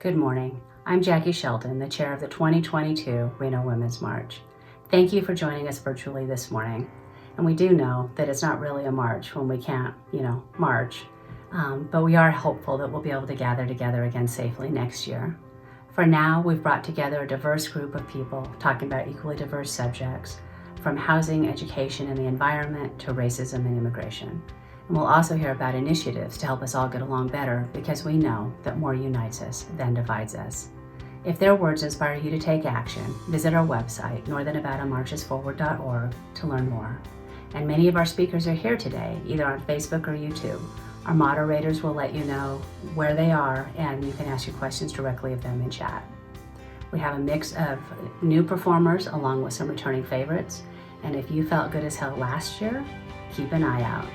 Good morning. I'm Jackie Shelton, the chair of the 2022 Reno Women's March. Thank you for joining us virtually this morning. And we do know that it's not really a march when we can't, march, but we are hopeful that we'll be able to gather together again safely next year. For now, we've brought together a diverse group of people talking about equally diverse subjects, from housing, education, and the environment to racism and immigration. And we'll also hear about initiatives to help us all get along better, because we know that more unites us than divides us. If their words inspire you to take action, visit our website, northernnevadamarchesforward.org, to learn more. And many of our speakers are here today, either on Facebook or YouTube. Our moderators will let you know where they are, and you can ask your questions directly of them in chat. We have a mix of new performers along with some returning favorites. And if you felt good as hell last year, keep an eye out.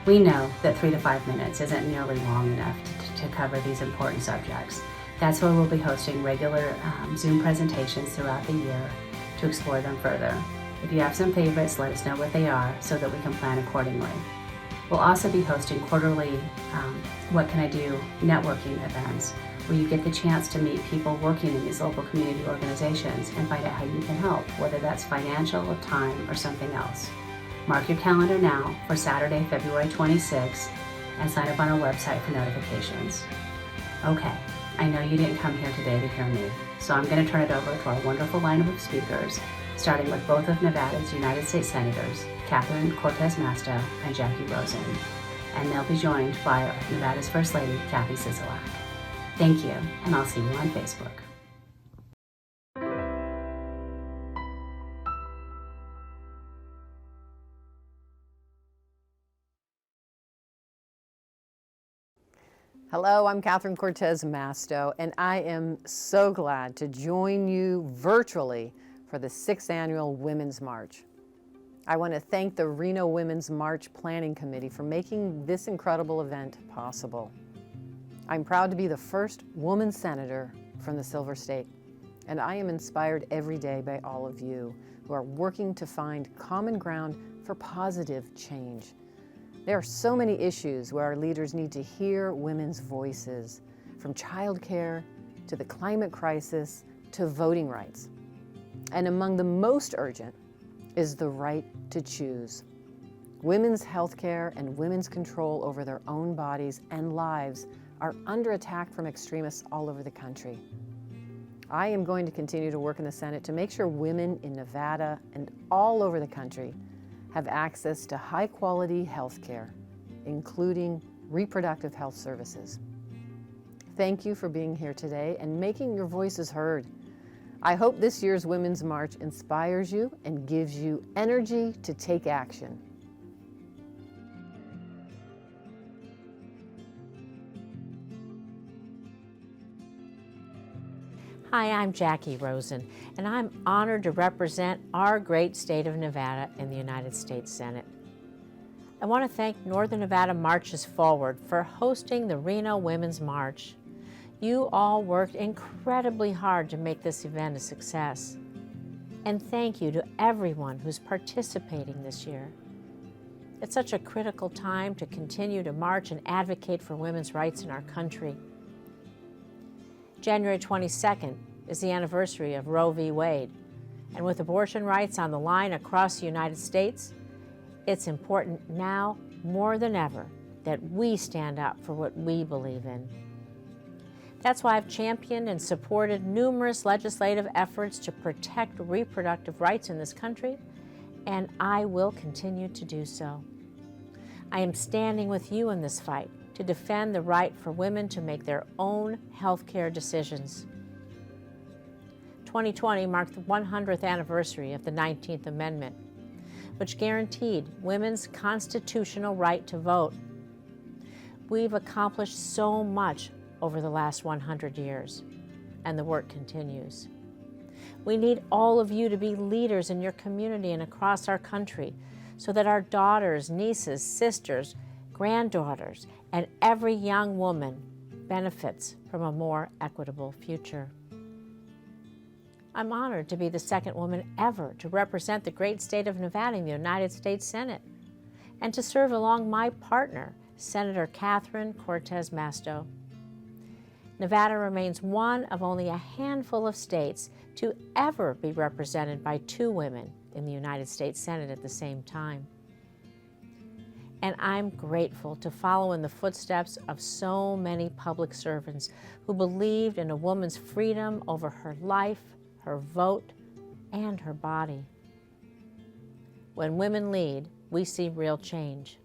We know that 3 to 5 minutes isn't nearly long enough to cover these important subjects. That's why we'll be hosting regular Zoom presentations throughout the year to explore them further. If you have some favorites, let us know what they are so that we can plan accordingly. We'll also be hosting quarterly What Can I Do networking events, where you get the chance to meet people working in these local community organizations and find out how you can help, whether that's financial, time, or something else. Mark your calendar now for Saturday, February 26th, and sign up on our website for notifications. Okay, I know you didn't come here today to hear me, so I'm going to turn it over to our wonderful lineup of speakers, starting with both of Nevada's United States Senators, Catherine Cortez Masto and Jackie Rosen, and they'll be joined by Nevada's First Lady, Kathy Sisolak. Thank you, and I'll see you on Facebook. Hello, I'm Catherine Cortez Masto, and I am so glad to join you virtually for the 6th Annual Women's March. I want to thank the Reno Women's March Planning Committee for making this incredible event possible. I'm proud to be the first woman senator from the Silver State, and I am inspired every day by all of you who are working to find common ground for positive change. There are so many issues where our leaders need to hear women's voices, from childcare to the climate crisis to voting rights. And among the most urgent is the right to choose. Women's health care and women's control over their own bodies and lives are under attack from extremists all over the country. I am going to continue to work in the Senate to make sure women in Nevada and all over the country have access to high-quality health care, including reproductive health services. Thank you for being here today and making your voices heard. I hope this year's Women's March inspires you and gives you energy to take action. Hi, I'm Jackie Rosen, and I'm honored to represent our great state of Nevada in the United States Senate. I want to thank Northern Nevada Marches Forward for hosting the Reno Women's March. You all worked incredibly hard to make this event a success. And thank you to everyone who's participating this year. It's such a critical time to continue to march and advocate for women's rights in our country. January 22nd is the anniversary of Roe v. Wade, and with abortion rights on the line across the United States, it's important now more than ever that we stand up for what we believe in. That's why I've championed and supported numerous legislative efforts to protect reproductive rights in this country, and I will continue to do so. I am standing with you in this fight to defend the right for women to make their own health care decisions. 2020 marked the 100th anniversary of the 19th Amendment, which guaranteed women's constitutional right to vote. We've accomplished so much over the last 100 years, and the work continues. We need all of you to be leaders in your community and across our country so that our daughters, nieces, sisters, granddaughters, and every young woman benefits from a more equitable future. I'm honored to be the second woman ever to represent the great state of Nevada in the United States Senate and to serve along my partner, Senator Catherine Cortez Masto. Nevada remains one of only a handful of states to ever be represented by 2 women in the United States Senate at the same time. And I'm grateful to follow in the footsteps of so many public servants who believed in a woman's freedom over her life, her vote, and her body. When women lead, we see real change.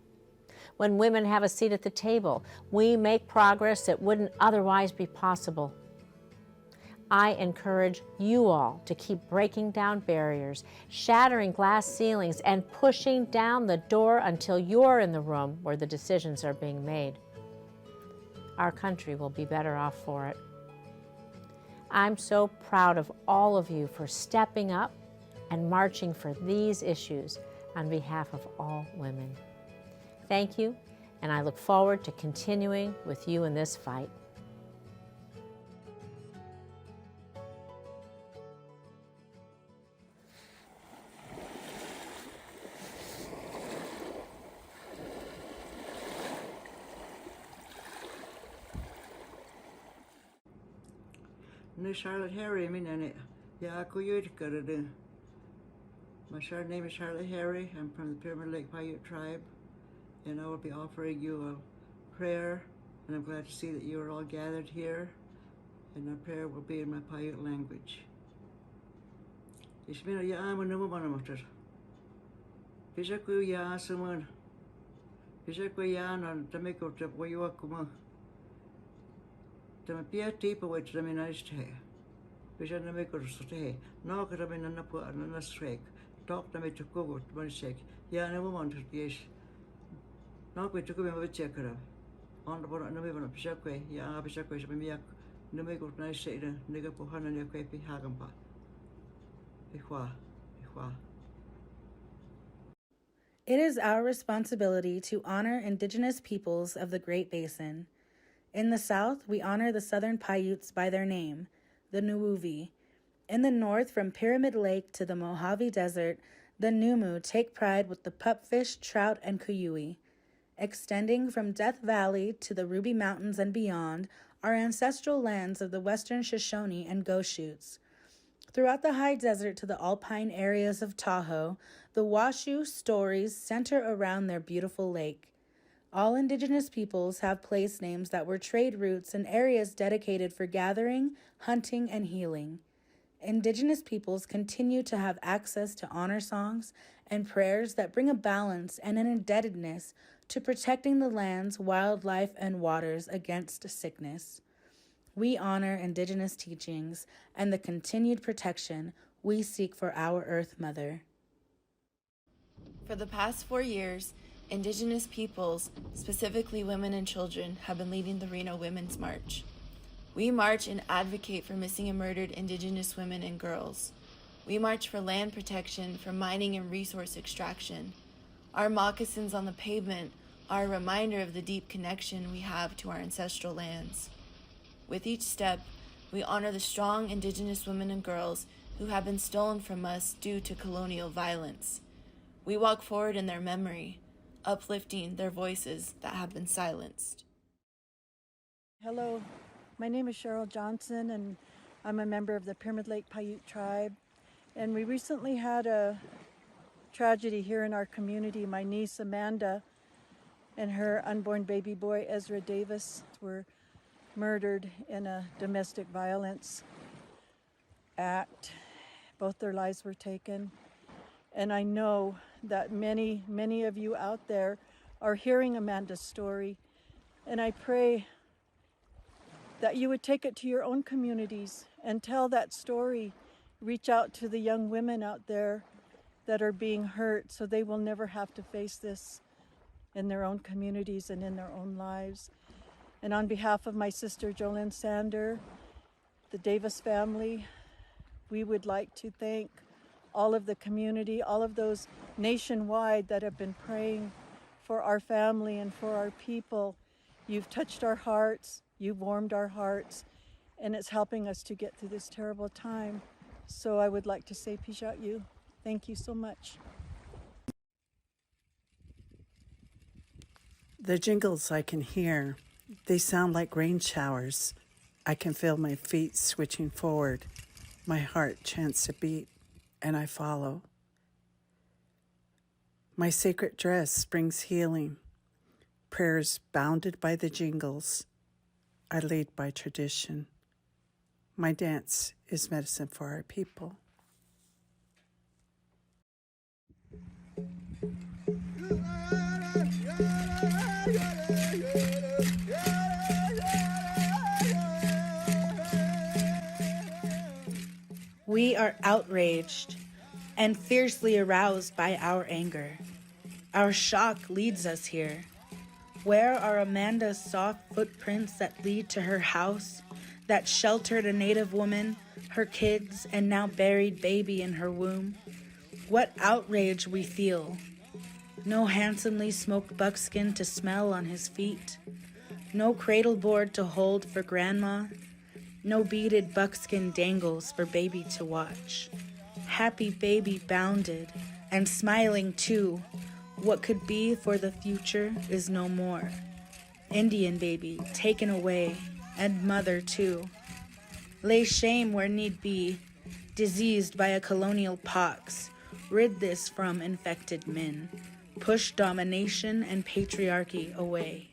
When women have a seat at the table, we make progress that wouldn't otherwise be possible. I encourage you all to keep breaking down barriers, shattering glass ceilings, and pushing down the door until you're in the room where the decisions are being made. Our country will be better off for it. I'm so proud of all of you for stepping up and marching for these issues on behalf of all women. Thank you, and I look forward to continuing with you in this fight. No Charlotte Harry, I mean, yeah, go you to do. My name is Charlotte Harry. I'm from the Pyramid Lake Paiute tribe, and I will be offering you a prayer. And I'm glad to see that you are all gathered here. And our prayer will be in my Paiute language. Ishmina ya ama numu manamater. Pishaku ya sumun. Pishaku ya non tamiko tap wayuakuma. Tamapia tipa which I mean I stay. Pishan the maker stay. No could have been an upper and a strike. Talk to me to go with one shake. Ya never wanted yes. No we took him with checker. On the bottom of the Pishakwe, ya Pishakwe, Shamiak, no make of nice shade, nigger Pohan and your quapi hagampa. Ihwa. It is our responsibility to honor indigenous peoples of the Great Basin. In the south, we honor the southern Paiutes by their name, the Nuuvi. In the north, from Pyramid Lake to the Mojave Desert, the Numu take pride with the pupfish, trout, and kuyui. Extending from Death Valley to the Ruby Mountains and beyond are ancestral lands of the Western Shoshone and Goshutes. Throughout the high desert to the alpine areas of Tahoe, the Washoe stories center around their beautiful lake. All indigenous peoples have place names that were trade routes and areas dedicated for gathering, hunting, and healing. Indigenous peoples continue to have access to honor songs and prayers that bring a balance and an indebtedness to protecting the lands, wildlife, and waters against sickness. We honor indigenous teachings and the continued protection we seek for our Earth Mother. For the past 4 years, indigenous peoples, specifically women and children, have been leading the Reno Women's March. We march and advocate for missing and murdered indigenous women and girls. We march for land protection from mining and resource extraction. Our moccasins on the pavement are a reminder of the deep connection we have to our ancestral lands. With each step, we honor the strong indigenous women and girls who have been stolen from us due to colonial violence. We walk forward in their memory, uplifting their voices that have been silenced. Hello, my name is Cheryl Johnson, and I'm a member of the Pyramid Lake Paiute tribe. And we recently had a tragedy here in our community. My niece Amanda and her unborn baby boy Ezra Davis were murdered in a domestic violence act. Both their lives were taken. And I know that many of you out there are hearing Amanda's story. And I pray that you would take it to your own communities and tell that story. Reach out to the young women out there that are being hurt so they will never have to face this in their own communities and in their own lives. And on behalf of my sister Jolynn Sander, the Davis family, we would like to thank all of the community, all of those nationwide that have been praying for our family and for our people. You've touched our hearts, you've warmed our hearts, and it's helping us to get through this terrible time. So I would like to say Pishat you. Thank you so much. The jingles I can hear, they sound like rain showers. I can feel my feet switching forward. My heart chants a beat, and I follow. My sacred dress brings healing, prayers bounded by the jingles. I lead by tradition. My dance is medicine for our people. We are outraged and fiercely aroused by our anger. Our shock leads us here. Where are Amanda's soft footprints that lead to her house, that sheltered a Native woman, her kids, and now buried baby in her womb? What outrage we feel. No handsomely smoked buckskin to smell on his feet. No cradle board to hold for grandma. No beaded buckskin dangles for baby to watch. Happy baby bounded and smiling too. What could be for the future is no more. Indian baby taken away, and mother too. Lay shame where need be, diseased by a colonial pox. Rid this from infected men. Push domination and patriarchy away.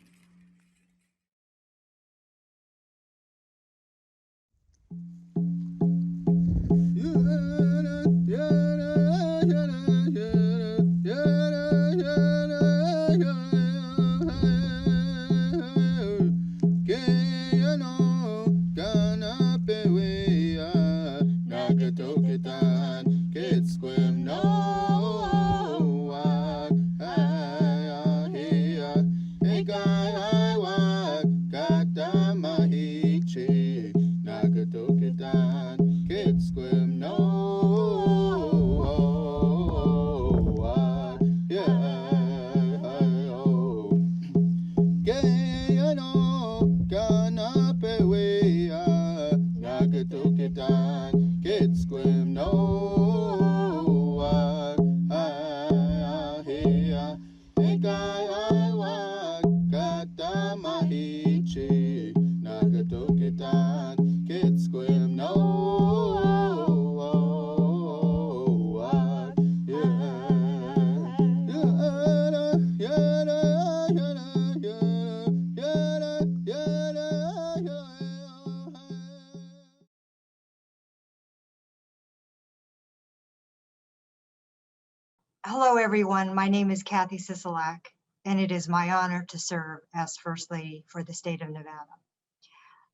Hello, everyone. My name is Kathy Sisolak, and it is my honor to serve as First Lady for the state of Nevada.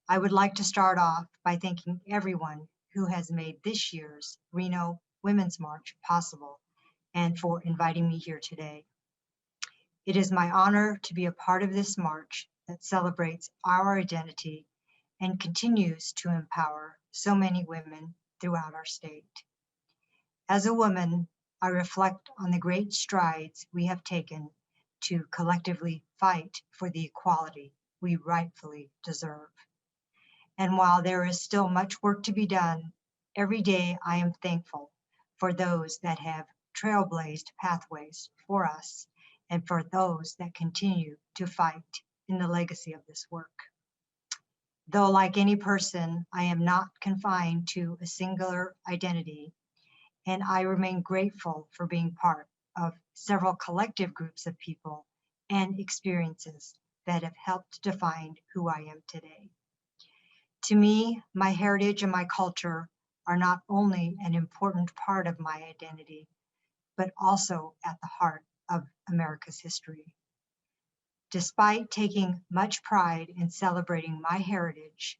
I would like to start off by thanking everyone who has made this year's Reno Women's March possible and for inviting me here today. It is my honor to be a part of this march that celebrates our identity and continues to empower so many women throughout our state. As a woman, I reflect on the great strides we have taken to collectively fight for the equality we rightfully deserve. And while there is still much work to be done, every day I am thankful for those that have trailblazed pathways for us and for those that continue to fight in the legacy of this work. Though like any person, I am not confined to a singular identity, and I remain grateful for being part of several collective groups of people and experiences that have helped define who I am today. To me, my heritage and my culture are not only an important part of my identity, but also at the heart of America's history. Despite taking much pride in celebrating my heritage,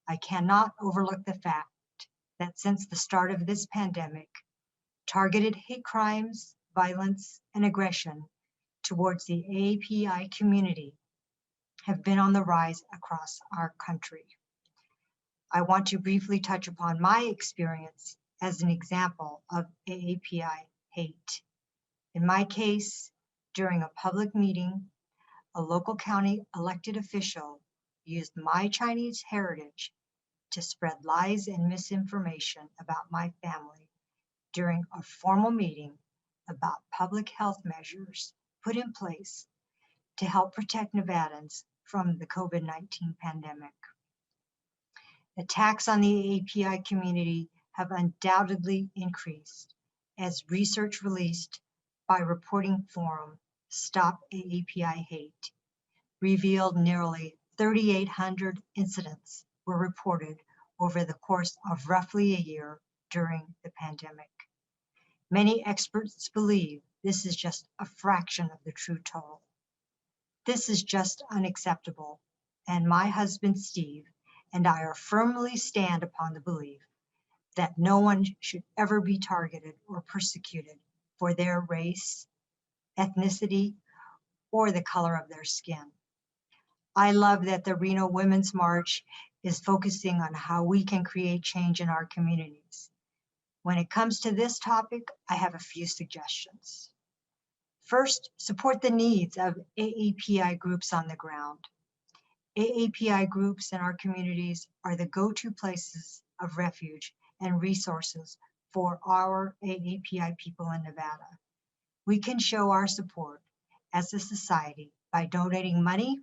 I cannot overlook the fact that since the start of this pandemic, targeted hate crimes, violence, and aggression towards the AAPI community have been on the rise across our country. I want to briefly touch upon my experience as an example of AAPI hate. In my case, during a public meeting, a local county elected official used my Chinese heritage to spread lies and misinformation about my family during a formal meeting about public health measures put in place to help protect Nevadans from the COVID-19 pandemic. Attacks on the AAPI community have undoubtedly increased, as research released by reporting forum Stop AAPI Hate revealed nearly 3,800 incidents were reported over the course of roughly a year during the pandemic. Many experts believe this is just a fraction of the true total. This is just unacceptable, and my husband Steve and I are firmly stand upon the belief that no one should ever be targeted or persecuted for their race, ethnicity, or the color of their skin. I love that the Reno Women's March is focusing on how we can create change in our communities. When it comes to this topic, I have a few suggestions. First, support the needs of AAPI groups on the ground. AAPI groups in our communities are the go-to places of refuge and resources for our AAPI people in Nevada. We can show our support as a society by donating money,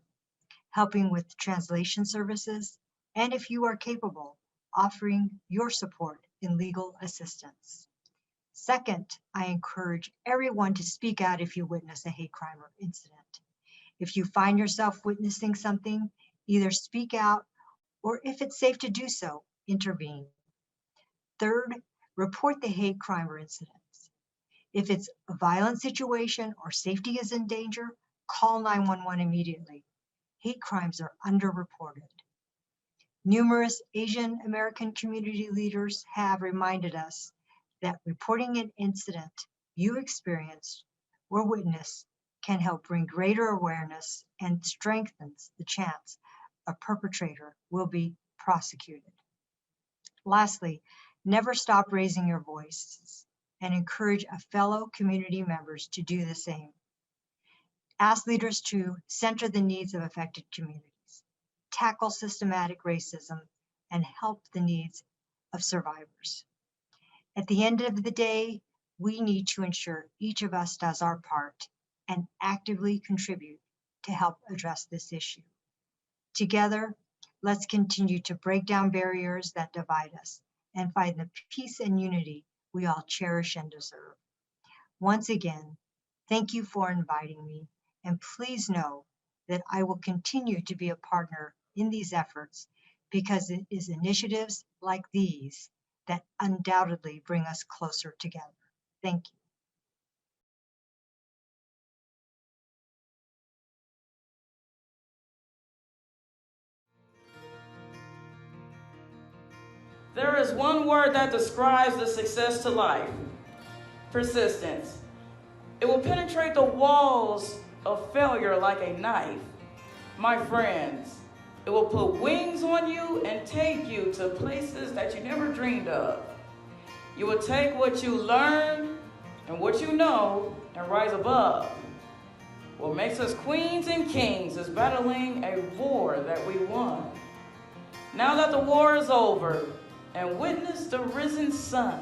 helping with translation services, and if you are capable, offering your support in legal assistance. Second, I encourage everyone to speak out if you witness a hate crime or incident. If you find yourself witnessing something, either speak out or, if it's safe to do so, intervene. Third, report the hate crime or incidents. If it's a violent situation or safety is in danger, call 911 immediately. Hate crimes are underreported. Numerous Asian American community leaders have reminded us that reporting an incident you experienced or witnessed can help bring greater awareness and strengthens the chance a perpetrator will be prosecuted. Lastly, never stop raising your voices and encourage fellow community members to do the same. Ask leaders to center the needs of affected communities, tackle systematic racism, and help the needs of survivors. At the end of the day, we need to ensure each of us does our part and actively contribute to help address this issue. Together, let's continue to break down barriers that divide us and find the peace and unity we all cherish and deserve. Once again, thank you for inviting me, and please know that I will continue to be a partner in these efforts because it is initiatives like these that undoubtedly bring us closer together. Thank you. There is one word that describes the success to life: persistence. It will penetrate the walls of failure like a knife. My friends, it will put wings on you and take you to places that you never dreamed of. You will take what you learn and what you know and rise above. What makes us queens and kings is battling a war that we won. Now that the war is over, and witness the risen sun.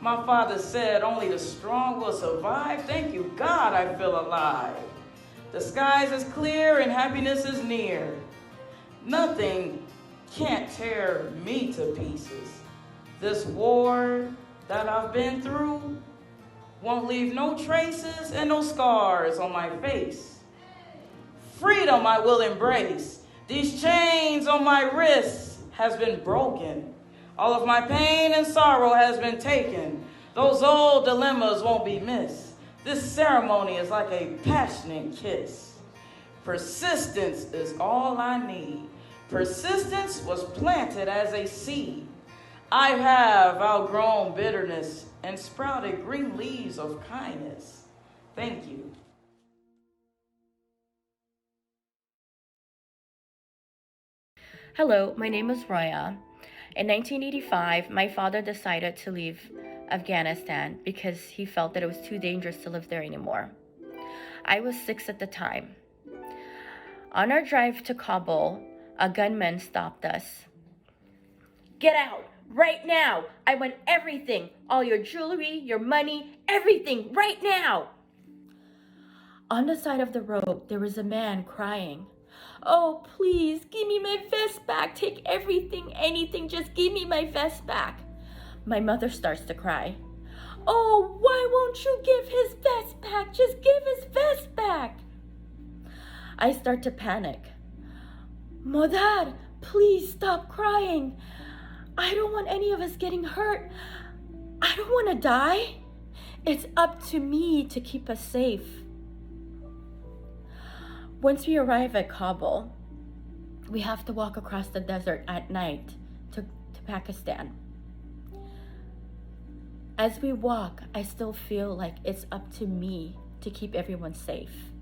My father said only the strong will survive. Thank you, God, I feel alive. The skies is clear and happiness is near. Nothing can't tear me to pieces. This war that I've been through won't leave no traces and no scars on my face. Freedom I will embrace. These chains on my wrists has been broken. All of my pain and sorrow has been taken. Those old dilemmas won't be missed. This ceremony is like a passionate kiss. Persistence is all I need. Persistence was planted as a seed. I have outgrown bitterness and sprouted green leaves of kindness. Thank you. Hello, my name is Roya. In 1985, my father decided to leave Afghanistan because he felt that it was too dangerous to live there anymore. I was 6 at the time. On our drive to Kabul, a gunman stopped us. "Get out, right now! I want everything, all your jewelry, your money, everything, right now!" On the side of the road, there was a man crying. "Oh, please, give me my vest back. Take everything, anything, just give me my vest back." My mother starts to cry. "Oh, why won't you give his vest back? Just give his vest back." I start to panic. "Modar, please stop crying. I don't want any of us getting hurt. I don't want to die. It's up to me to keep us safe." Once we arrive at Kabul, we have to walk across the desert at night to Pakistan. As we walk, I still feel like it's up to me to keep everyone safe.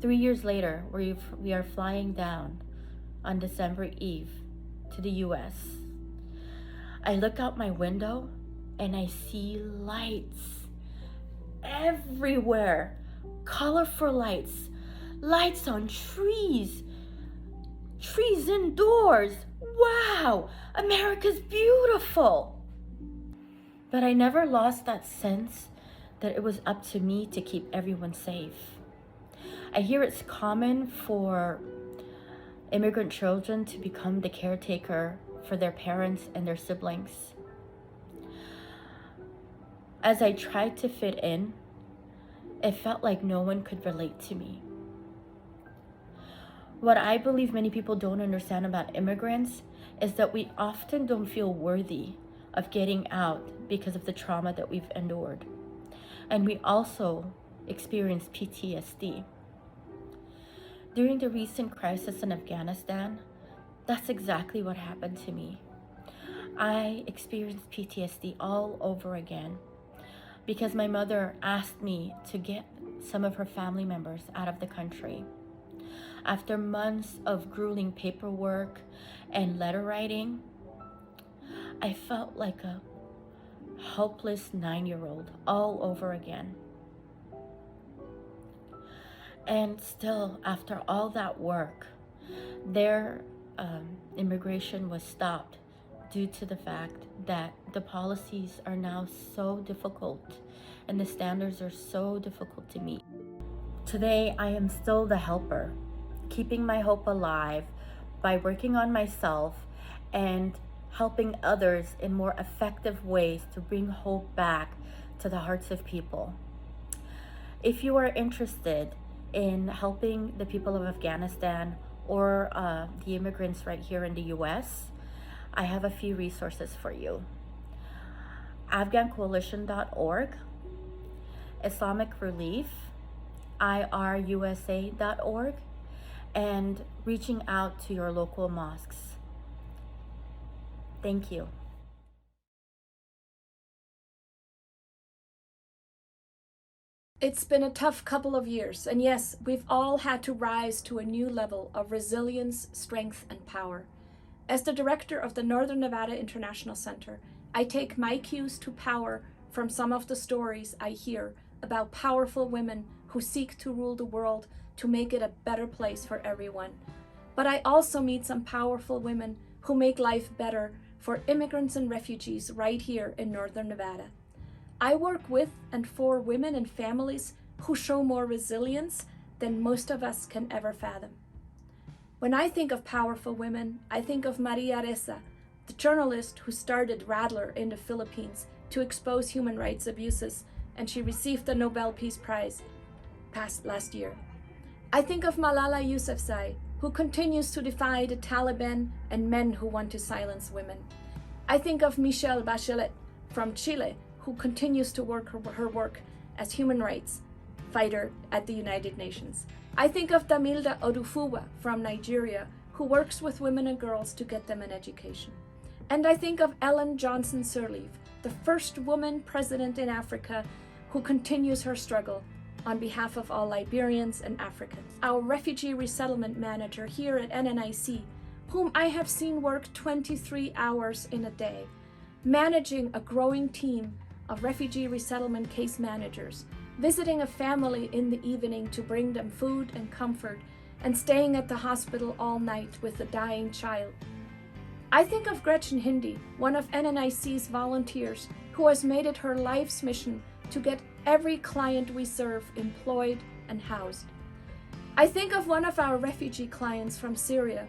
3 years later, we are flying down on December Eve to the US. I look out my window and I see lights everywhere. Colorful lights, lights on trees, trees indoors. Wow, America's beautiful. But I never lost that sense that it was up to me to keep everyone safe. I hear it's common for immigrant children to become the caretaker for their parents and their siblings. As I tried to fit in, it felt like no one could relate to me. What I believe many people don't understand about immigrants is that we often don't feel worthy of getting out because of the trauma that we've endured. And we also experience PTSD. During the recent crisis in Afghanistan, that's exactly what happened to me. I experienced PTSD all over again because my mother asked me to get some of her family members out of the country. After months of grueling paperwork and letter writing, I felt like a helpless 9-year-old all over again. And still, after all that work, their immigration was stopped due to the fact that the policies are now so difficult and the standards are so difficult to meet. Today, I am still the helper, keeping my hope alive by working on myself and helping others in more effective ways to bring hope back to the hearts of people. If you are interested in helping the people of Afghanistan or the immigrants right here in the US, I have a few resources for you. AfghanCoalition.org, Islamic Relief, IRUSA.org, and reaching out to your local mosques. Thank you. It's been a tough couple of years, and yes, we've all had to rise to a new level of resilience, strength, and power. As the director of the Northern Nevada International Center, I take my cues to power from some of the stories I hear about powerful women who seek to rule the world to make it a better place for everyone. But I also meet some powerful women who make life better for immigrants and refugees right here in Northern Nevada. I work with and for women and families who show more resilience than most of us can ever fathom. When I think of powerful women, I think of Maria Ressa, the journalist who started Rattler in the Philippines to expose human rights abuses, and she received the Nobel Peace Prize last year. I think of Malala Yousafzai, who continues to defy the Taliban and men who want to silence women. I think of Michelle Bachelet from Chile, who continues to work her work as human rights fighter at the United Nations. I think of Damilda Odufuwa from Nigeria, who works with women and girls to get them an education. And I think of Ellen Johnson Sirleaf, the first woman president in Africa who continues her struggle on behalf of all Liberians and Africans. Our refugee resettlement manager here at NNIC, whom I have seen work 23 hours in a day, managing a growing team of refugee resettlement case managers, visiting a family in the evening to bring them food and comfort, and staying at the hospital all night with a dying child. I think of Gretchen Hindi, one of NNIC's volunteers, who has made it her life's mission to get every client we serve employed and housed. I think of one of our refugee clients from Syria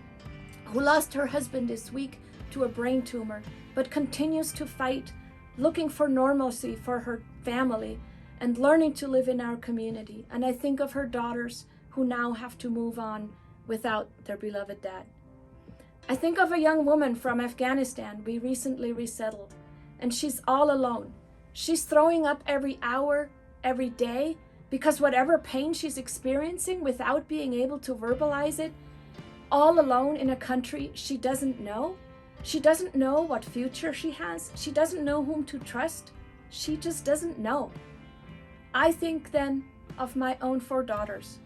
who lost her husband this week to a brain tumor, but continues to fight, looking for normalcy for her family and learning to live in our community. And I think of her daughters who now have to move on without their beloved dad. I think of a young woman from Afghanistan we recently resettled, and she's all alone. She's throwing up every hour, every day, because whatever pain she's experiencing without being able to verbalize it, all alone in a country she doesn't know. She doesn't know what future she has. She doesn't know whom to trust. She just doesn't know. I think then of my own 4 daughters,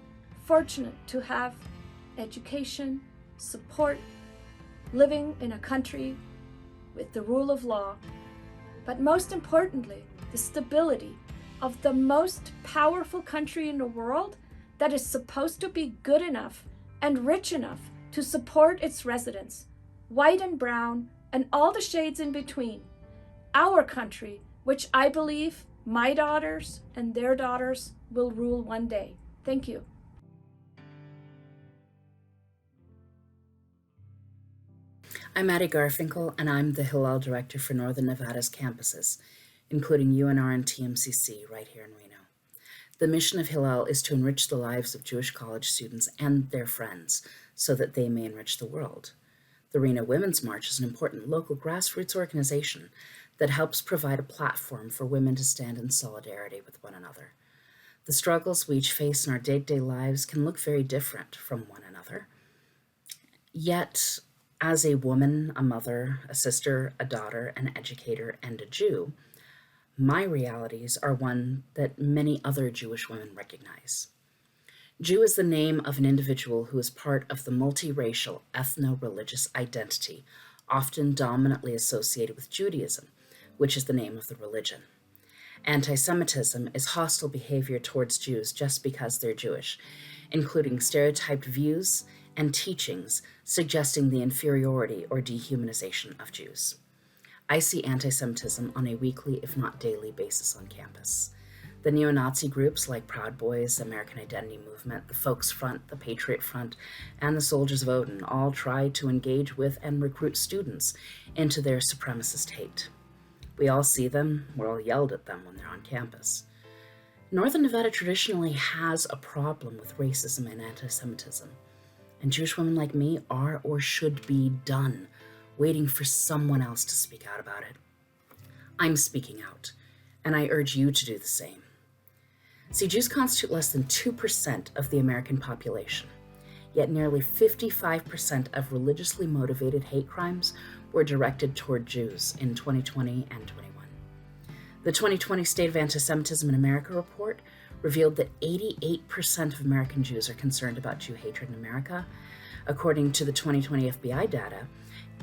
fortunate to have education, support, living in a country with the rule of law, but most importantly, the stability of the most powerful country in the world that is supposed to be good enough and rich enough to support its residents, white and brown, and all the shades in between. Our country, which I believe my daughters and their daughters will rule one day. Thank you. I'm Addie Garfinkel, and I'm the Hillel Director for Northern Nevada's campuses, including UNR and TMCC right here in Reno. The mission of Hillel is to enrich the lives of Jewish college students and their friends so that they may enrich the world. The Reno Women's March is an important local grassroots organization that helps provide a platform for women to stand in solidarity with one another. The struggles we each face in our day-to-day lives can look very different from one another. Yet, as a woman, a mother, a sister, a daughter, an educator, and a Jew, my realities are one that many other Jewish women recognize. Jew is the name of an individual who is part of the multiracial ethno-religious identity, often dominantly associated with Judaism, which is the name of the religion. Anti-Semitism is hostile behavior towards Jews just because they're Jewish, including stereotyped views and teachings suggesting the inferiority or dehumanization of Jews. I see anti-Semitism on a weekly, if not daily, basis on campus. The neo-Nazi groups like Proud Boys, American Identity Movement, the Folks Front, the Patriot Front, and the Soldiers of Odin all try to engage with and recruit students into their supremacist hate. We all see them, we're all yelled at them when they're on campus. Northern Nevada traditionally has a problem with racism and anti-Semitism, and Jewish women like me are or should be done waiting for someone else to speak out about it. I'm speaking out, and I urge you to do the same. See, Jews constitute less than 2% of the American population, yet nearly 55% of religiously motivated hate crimes were directed toward Jews in 2020 and 21. The 2020 State of Anti-Semitism in America report revealed that 88% of American Jews are concerned about Jew hatred in America. According to the 2020 FBI data,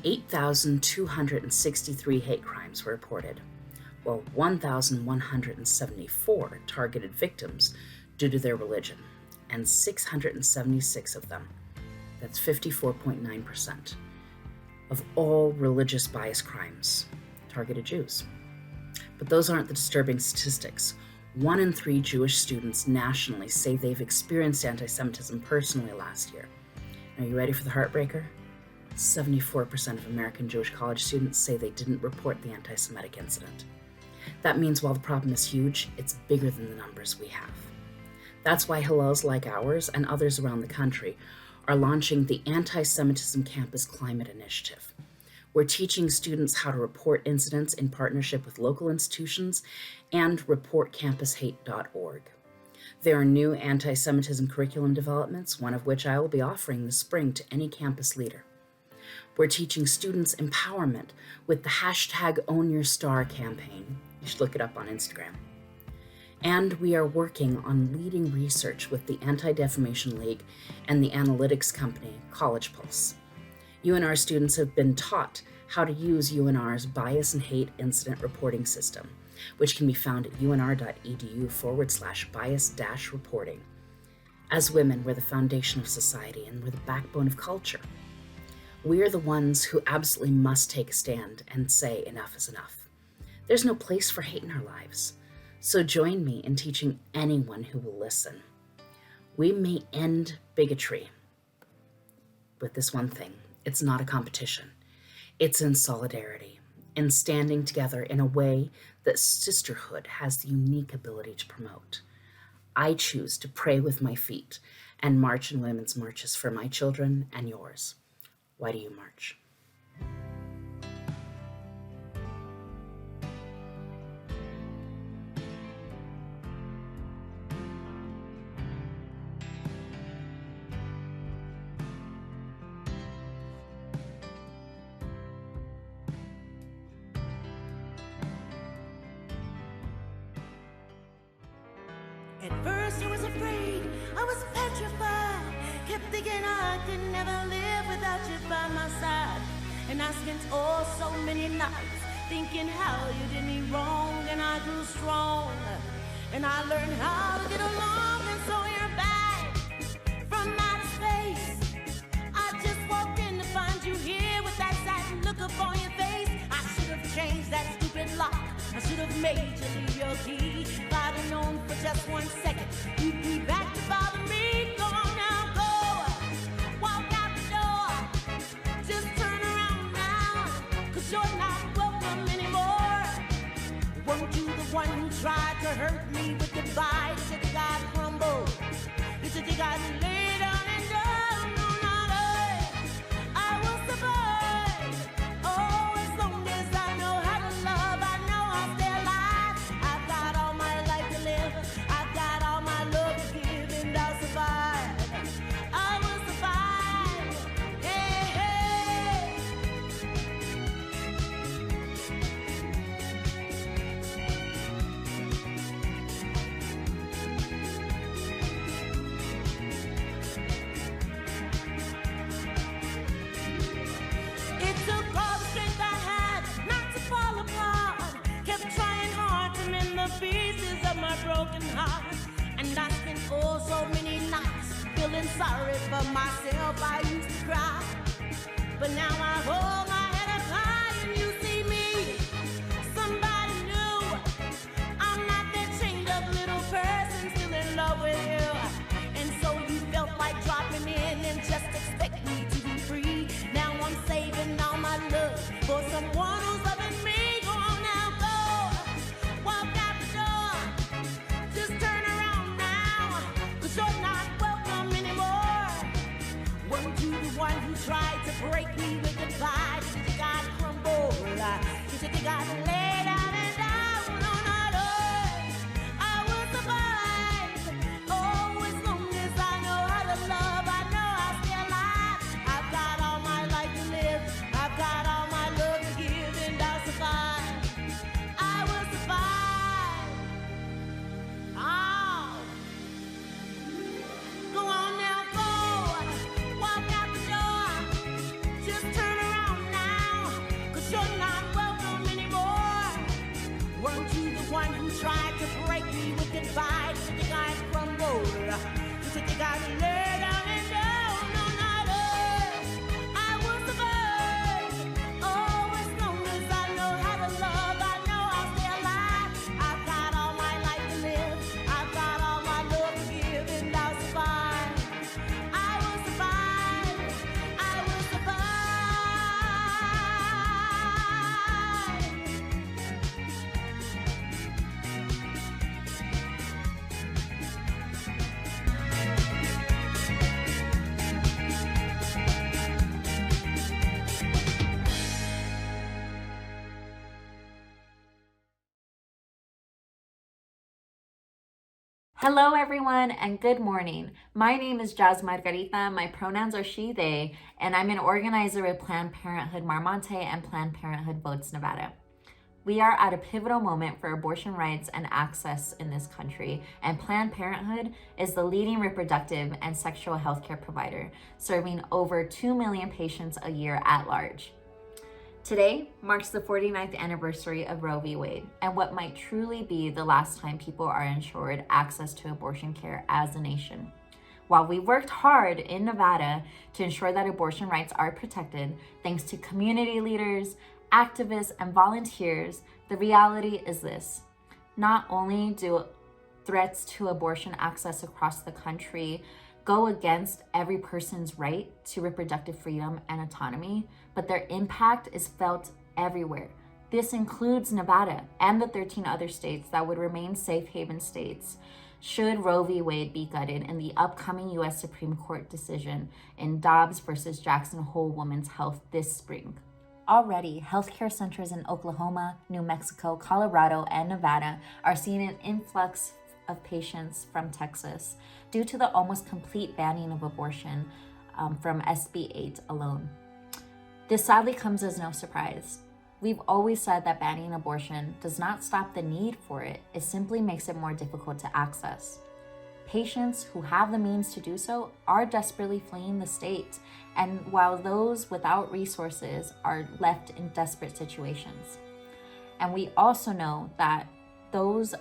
8,263 hate crimes were reported, while 1,174 targeted victims due to their religion, and 676 of them, that's 54.9%, of all religious bias crimes targeted Jews. But those aren't the disturbing statistics. 1 in 3 Jewish students nationally say they've experienced anti-Semitism personally last year. Are you ready for the heartbreaker? 74% of American Jewish college students say they didn't report the anti-Semitic incident. That means while the problem is huge, it's bigger than the numbers we have. That's why Hillels like ours and others around the country are launching the Anti-Semitism Campus Climate Initiative. We're teaching students how to report incidents in partnership with local institutions and reportcampushate.org. There are new anti-Semitism curriculum developments, one of which I will be offering this spring to any campus leader. We're teaching students empowerment with the hashtag #OwnYourStar campaign. You should look it up on Instagram. And we are working on leading research with the Anti-Defamation League and the analytics company College Pulse. UNR students have been taught how to use UNR's bias and hate incident reporting system, which can be found at unr.edu/bias-reporting. As women, we're the foundation of society and we're the backbone of culture. We are the ones who absolutely must take a stand and say enough is enough. There's no place for hate in our lives, so join me in teaching anyone who will listen. We may end bigotry with this one thing. It's not a competition. It's in solidarity and standing together in a way that sisterhood has the unique ability to promote. I choose to pray with my feet and march in women's marches for my children and yours. Why do you march? At first I was afraid, I was petrified. Kept thinking I could never live without you by my side. And I spent oh so many nights thinking how you did me wrong. And I grew strong, and I learned how to get along. And so you're back from outer space. I just walked in to find you here with that sad look upon your face. I should have changed that stupid lock. I should have made you leave your key. If I'd have known for just 1 second you'd be back to bother me. Go on now, go. Walk out the door. Just turn around now, 'cause you're not welcome anymore. Weren't you the one who tried to hurt me with goodbye? You said you got crumble. You said you got laid down and done. No, not I will survive. Oh, as long as I know how to love, I know I'll stay alive. I've got all my life to live. I've got all my love to give, and I'll survive. I will survive. Hey, hey. It took all the strength I had not to fall apart. Kept trying hard to mend the pieces of my broken heart. And I spent oh so many nights feeling sorry for myself. I used to cry, but now I hold my head up high and you see me, somebody new. I'm not that chained up little person still in love with you. And so you felt like dropping in and just expect me to be free. Now I'm saving all my love for someone who's loving me. Go on now, go. Walk out the door. Just turn around now, 'cause you're not welcome anymore. Weren't you the one who tried to break me with goodbye? You said you got crumbled. You said you got laid out and down. No, not I will survive. Oh, as long as I know how to love, I know I'll stay alive. I've got all my life to live. I've got all my love to give, and I'll survive. I will survive. Oh. Go on now, go. Walk out the door. Just turn around now, 'cause you're not welcome anymore. Weren't you the one who tried to break me with goodbye? You said you got crumbled. You said you got laid down and down. No, not I will survive. Oh, as long as I know how to love, I know I'll stay alive. I've got all my life to live. I've got all my love to give, and I'll survive. I will survive. I will survive. Hello everyone and good morning. My name is Jazz Margarita, my pronouns are she, they, and I'm an organizer with Planned Parenthood Marmonte and Planned Parenthood Votes Nevada. We are at a pivotal moment for abortion rights and access in this country, and Planned Parenthood is the leading reproductive and sexual health care provider, serving over 2 million patients a year at large. Today marks the 49th anniversary of Roe v. Wade and what might truly be the last time people are ensured access to abortion care as a nation. While we worked hard in Nevada to ensure that abortion rights are protected, thanks to community leaders, activists, and volunteers, the reality is this. Not only do threats to abortion access across the country go against every person's right to reproductive freedom and autonomy, but their impact is felt everywhere. This includes Nevada and the 13 other states that would remain safe haven states should Roe v. Wade be gutted in the upcoming U.S. Supreme Court decision in Dobbs versus Jackson Hole Women's Health this spring. Already, healthcare centers in Oklahoma, New Mexico, Colorado, and Nevada are seeing an influx of patients from Texas due to the almost complete banning of abortion from SB 8 alone. This sadly comes as no surprise. We've always said that banning abortion does not stop the need for it, it simply makes it more difficult to access. Patients who have the means to do so are desperately fleeing the state, and while those without resources are left in desperate situations. And we also know that those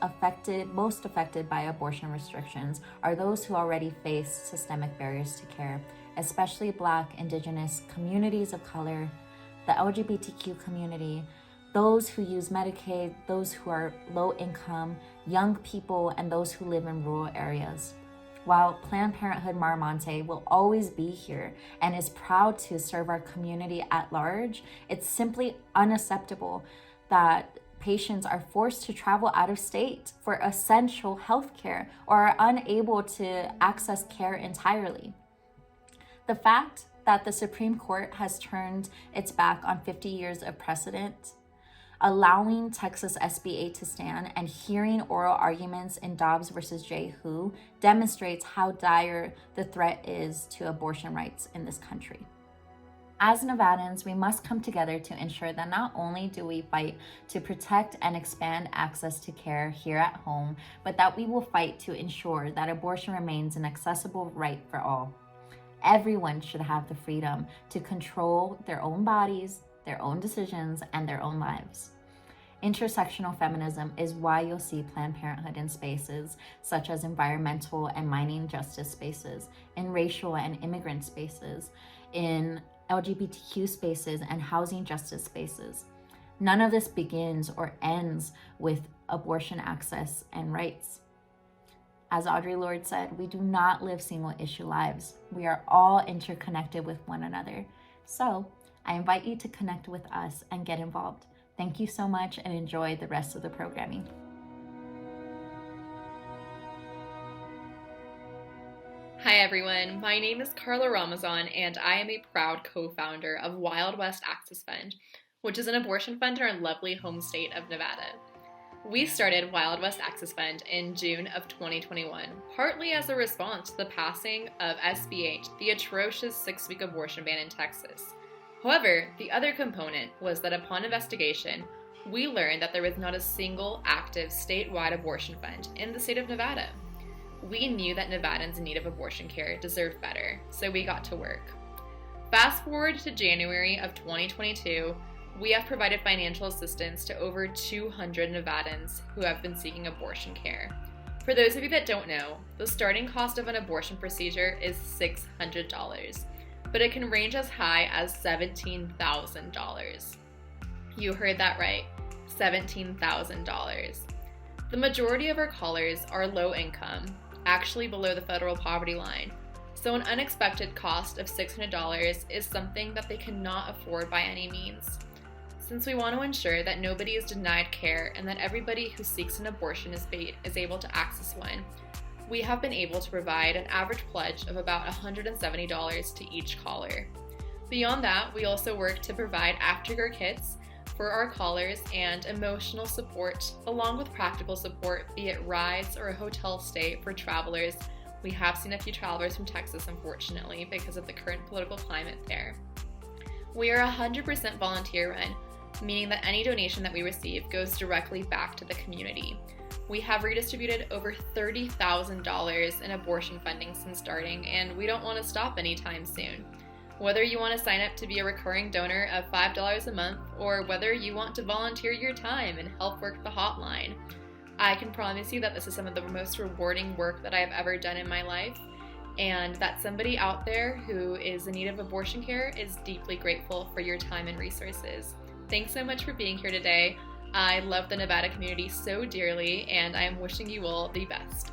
most affected by abortion restrictions are those who already face systemic barriers to care, especially Black, Indigenous, communities of color, the LGBTQ community, those who use Medicaid, those who are low income, young people, and those who live in rural areas. While Planned Parenthood Marmonte will always be here and is proud to serve our community at large, it's simply unacceptable that patients are forced to travel out of state for essential health care or are unable to access care entirely. The fact that the Supreme Court has turned its back on 50 years of precedent, allowing Texas SB 8 to stand and hearing oral arguments in Dobbs versus J. Hu demonstrates how dire the threat is to abortion rights in this country. As Nevadans, we must come together to ensure that not only do we fight to protect and expand access to care here at home, but that we will fight to ensure that abortion remains an accessible right for all. Everyone should have the freedom to control their own bodies, their own decisions, and their own lives. Intersectional feminism is why you'll see Planned Parenthood in spaces such as environmental and mining justice spaces, in racial and immigrant spaces, in LGBTQ spaces, and housing justice spaces. None of this begins or ends with abortion access and rights. As Audre Lorde said, we do not live single issue lives. We are all interconnected with one another. So I invite you to connect with us and get involved. Thank you so much and enjoy the rest of the programming. Hi everyone, my name is Carla Ramazan and I am a proud co-founder of Wild West Access Fund, which is an abortion fund in our lovely home state of Nevada. We started Wild West Access Fund in June of 2021, partly as a response to the passing of SB 8, the atrocious 6-week abortion ban in Texas. However, the other component was that upon investigation, we learned that there was not a single active statewide abortion fund in the state of Nevada. We knew that Nevadans in need of abortion care deserved better, so we got to work. Fast forward to January of 2022, we have provided financial assistance to over 200 Nevadans who have been seeking abortion care. For those of you that don't know, the starting cost of an abortion procedure is $600, but it can range as high as $17,000. You heard that right, $17,000. The majority of our callers are low income, actually below the federal poverty line, so an unexpected cost of $600 is something that they cannot afford by any means. Since we want to ensure that nobody is denied care and that everybody who seeks an abortion is able to access one, we have been able to provide an average pledge of about $170 to each caller. Beyond that, we also work to provide aftercare kits for our callers and emotional support, along with practical support, be it rides or a hotel stay for travelers. We have seen a few travelers from Texas, unfortunately, because of the current political climate there. We are 100% volunteer run, meaning that any donation that we receive goes directly back to the community. We have redistributed over $30,000 in abortion funding since starting, and we don't want to stop anytime soon. Whether you want to sign up to be a recurring donor of $5 a month, or whether you want to volunteer your time and help work the hotline, I can promise you that this is some of the most rewarding work that I have ever done in my life, and that somebody out there who is in need of abortion care is deeply grateful for your time and resources. Thanks so much for being here today. I love the Nevada community so dearly, and I am wishing you all the best.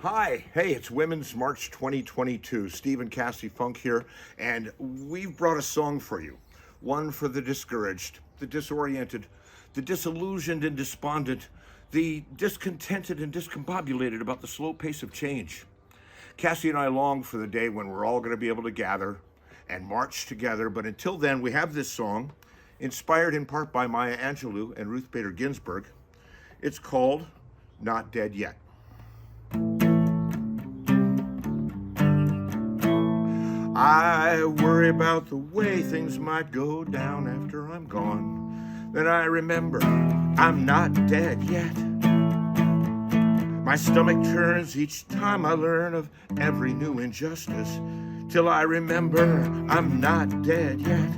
Hi, hey, it's Women's March 2022. Steve and Cassie Funk here, and we've brought a song for you. One for the discouraged, the disoriented, the disillusioned and despondent, the discontented and discombobulated about the slow pace of change. Cassie and I long for the day when we're all going to be able to gather and march together, but until then, we have this song, inspired in part by Maya Angelou and Ruth Bader Ginsburg. It's called Not Dead Yet. I worry about the way things might go down after I'm gone. Then I remember I'm not dead yet. My stomach turns each time I learn of every new injustice, till I remember I'm not dead yet.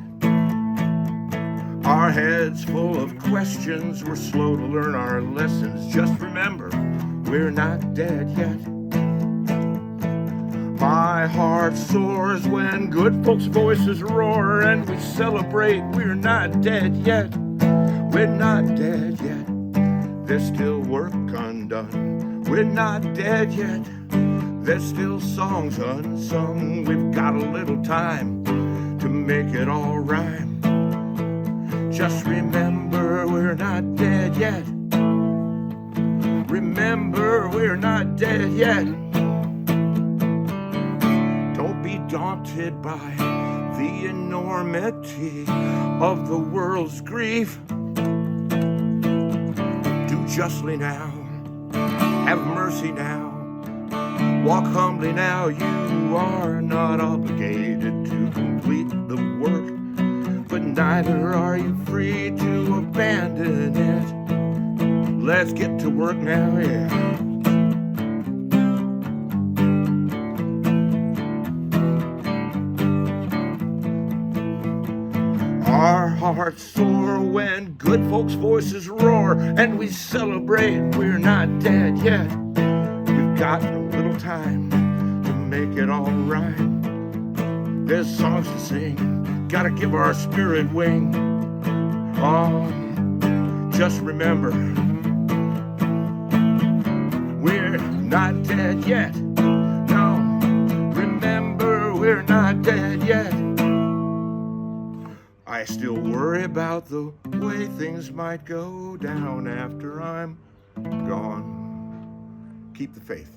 Our heads full of questions, we're slow to learn our lessons. Just remember, we're not dead yet. My heart soars when good folks' voices roar and we celebrate. We're not dead yet. We're not dead yet. There's still work undone. We're not dead yet. There's still songs unsung. We've got a little time to make it all rhyme. Just remember, we're not dead yet. Remember, we're not dead yet. Daunted by the enormity of the world's grief. Do justly now, have mercy now, walk humbly now. You are not obligated to complete the work, but neither are you free to abandon it. Let's get to work now, yeah. Our hearts soar when good folks' voices roar and we celebrate. We're not dead yet. We've got a little time to make it all right. There's songs to sing, gotta give our spirit wing. Oh, just remember, we're not dead yet. No, remember, we're not dead yet. I still worry about the way things might go down after I'm gone. Keep the faith.